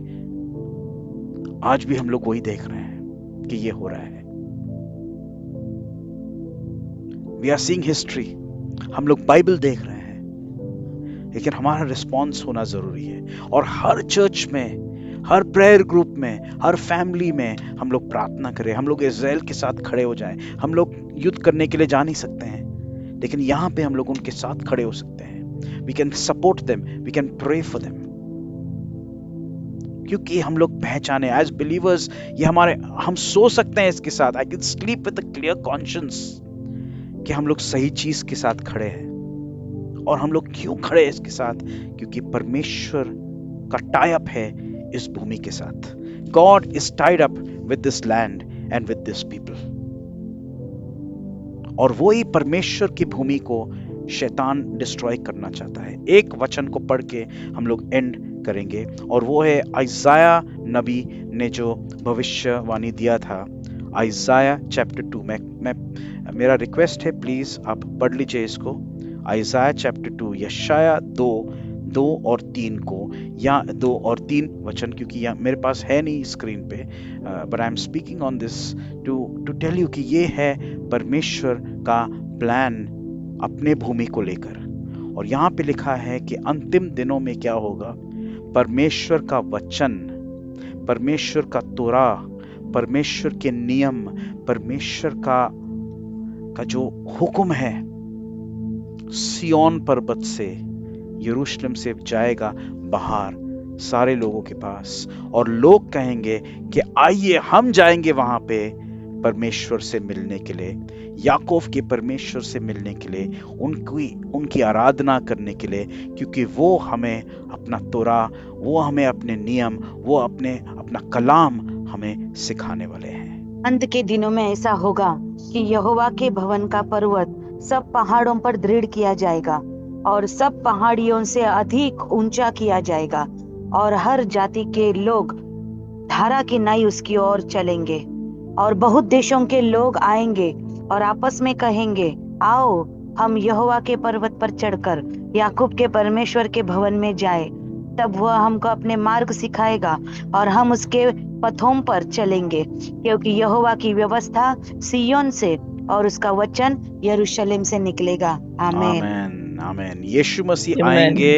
आज भी हम लोग वही देख रहे हैं कि ये हो रहा है। We are seeing history। हम लोग बाइबल देख रहे हैं, लेकिन हमारा रिस्पॉन्स होना जरूरी है। और हर चर्च में, हर प्रेयर ग्रुप में, हर फैमिली में हम लोग प्रार्थना करें। हम लोग इजराइल के साथ खड़े हो जाएं। हम लोग युद्ध करने के लिए जा नहीं सकते हैं, लेकिन यहाँ पे हम लोग उनके साथ खड़े हो सकते हैं। We can support them, we can pray for them। क्योंकि हम लोग पहचाने एज बिलीवर्स, ये हम सो सकते हैं इसके साथ। I can sleep with a clear conscience कि हम लोग सही चीज के साथ खड़े हैं। और हम लोग क्यों खड़े हैं इसके साथ? क्योंकि परमेश्वर का टाई अप है इस भूमि के साथ। God is tied up with this land and with this people. और वही परमेश्वर की भूमि को शैतान डिस्ट्रॉय करना चाहता है। एक वचन को पढ़ के हम लोग एंड करेंगे और वो है आइजाया नबी ने जो भविष्यवाणी दिया था। आइजाया चैप्टर 2 में मेरा रिक्वेस्ट है, प्लीज आप पढ़ लीजिए इसको। आइजाया चैप्टर 2, यशाया 2 और 3 को, या 2 और 3 वचन, क्योंकि यहाँ मेरे पास है नहीं स्क्रीन पे, but I am speaking on this to tell you कि ये है परमेश्वर का प्लान अपने भूमि को लेकर। और यहाँ पे लिखा है कि अंतिम दिनों में क्या होगा, परमेश्वर का वचन, परमेश्वर का तोरा, परमेश्वर के नियम, परमेश्वर का जो हुक्म है सिय्योन पर्वत से, यरूशलेम से जाएगा बाहर सारे लोगों के पास, और लोग कहेंगे कि आइए हम जाएंगे वहां पे परमेश्वर से मिलने के लिए, याकूब के परमेश्वर से मिलने के लिए, उनकी आराधना करने के लिए, क्योंकि वो हमें अपना तोरा, वो हमें अपने नियम, वो अपना कलाम हमें सिखाने वाले हैं। अंत के दिनों में ऐसा होगा कि यहोवा के भवन का पर्वत सब पहाड़ों पर दृढ़ किया जाएगा और सब पहाड़ियों से अधिक ऊंचा किया जाएगा, और हर जाति के लोग धारा की नाई उसकी ओर चलेंगे। और बहुत देशों के लोग आएंगे और आपस में कहेंगे, आओ हम यहोवा के पर्वत पर चढ़कर याकूब के परमेश्वर के भवन में जाए। तब वह हमको अपने मार्ग सिखाएगा और हम उसके पथों पर चलेंगे, क्योंकि यहोवा की व्यवस्था सिय्योन से और उसका वचन यरूशलेम से निकलेगा। आमीन। आमीन, आमीन। यीशु मसीह आएंगे,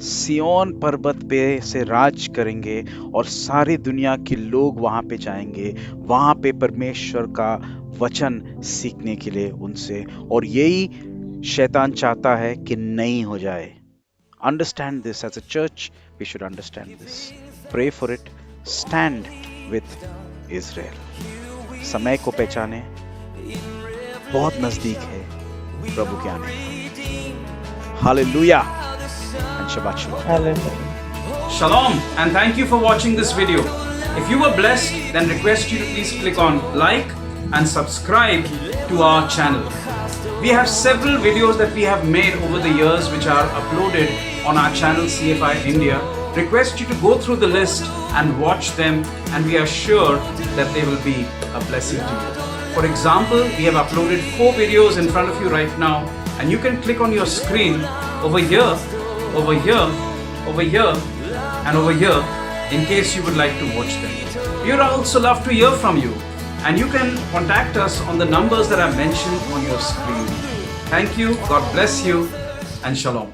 सिय्योन पर्वत पे से राज करेंगे और सारी दुनिया के लोग वहां पे जाएंगे, वहां पे परमेश्वर का वचन सीखने के लिए उनसे। और यही शैतान चाहता है कि नहीं हो जाए। Understand this as a church. We should understand this. Pray for it. Stand with Israel. समय को पहचाने, बहुत नजदीक है प्रभु के आने का। Hallelujah and Shabbat Shalom. Shalom, and thank you for watching this video. If you were blessed, then request you to please click on like and subscribe to our channel. We have several videos that we have made over the years which are uploaded on our channel CFI India. Request you to go through the list and watch them, and we are sure that they will be a blessing to you. For example, we have uploaded 4 videos in front of you right now, and you can click on your screen over here, over here, over here, and over here in case you would like to watch them. We would also love to hear from you, and you can contact us on the numbers that are mentioned on your screen. Thank you, God bless you, and Shalom.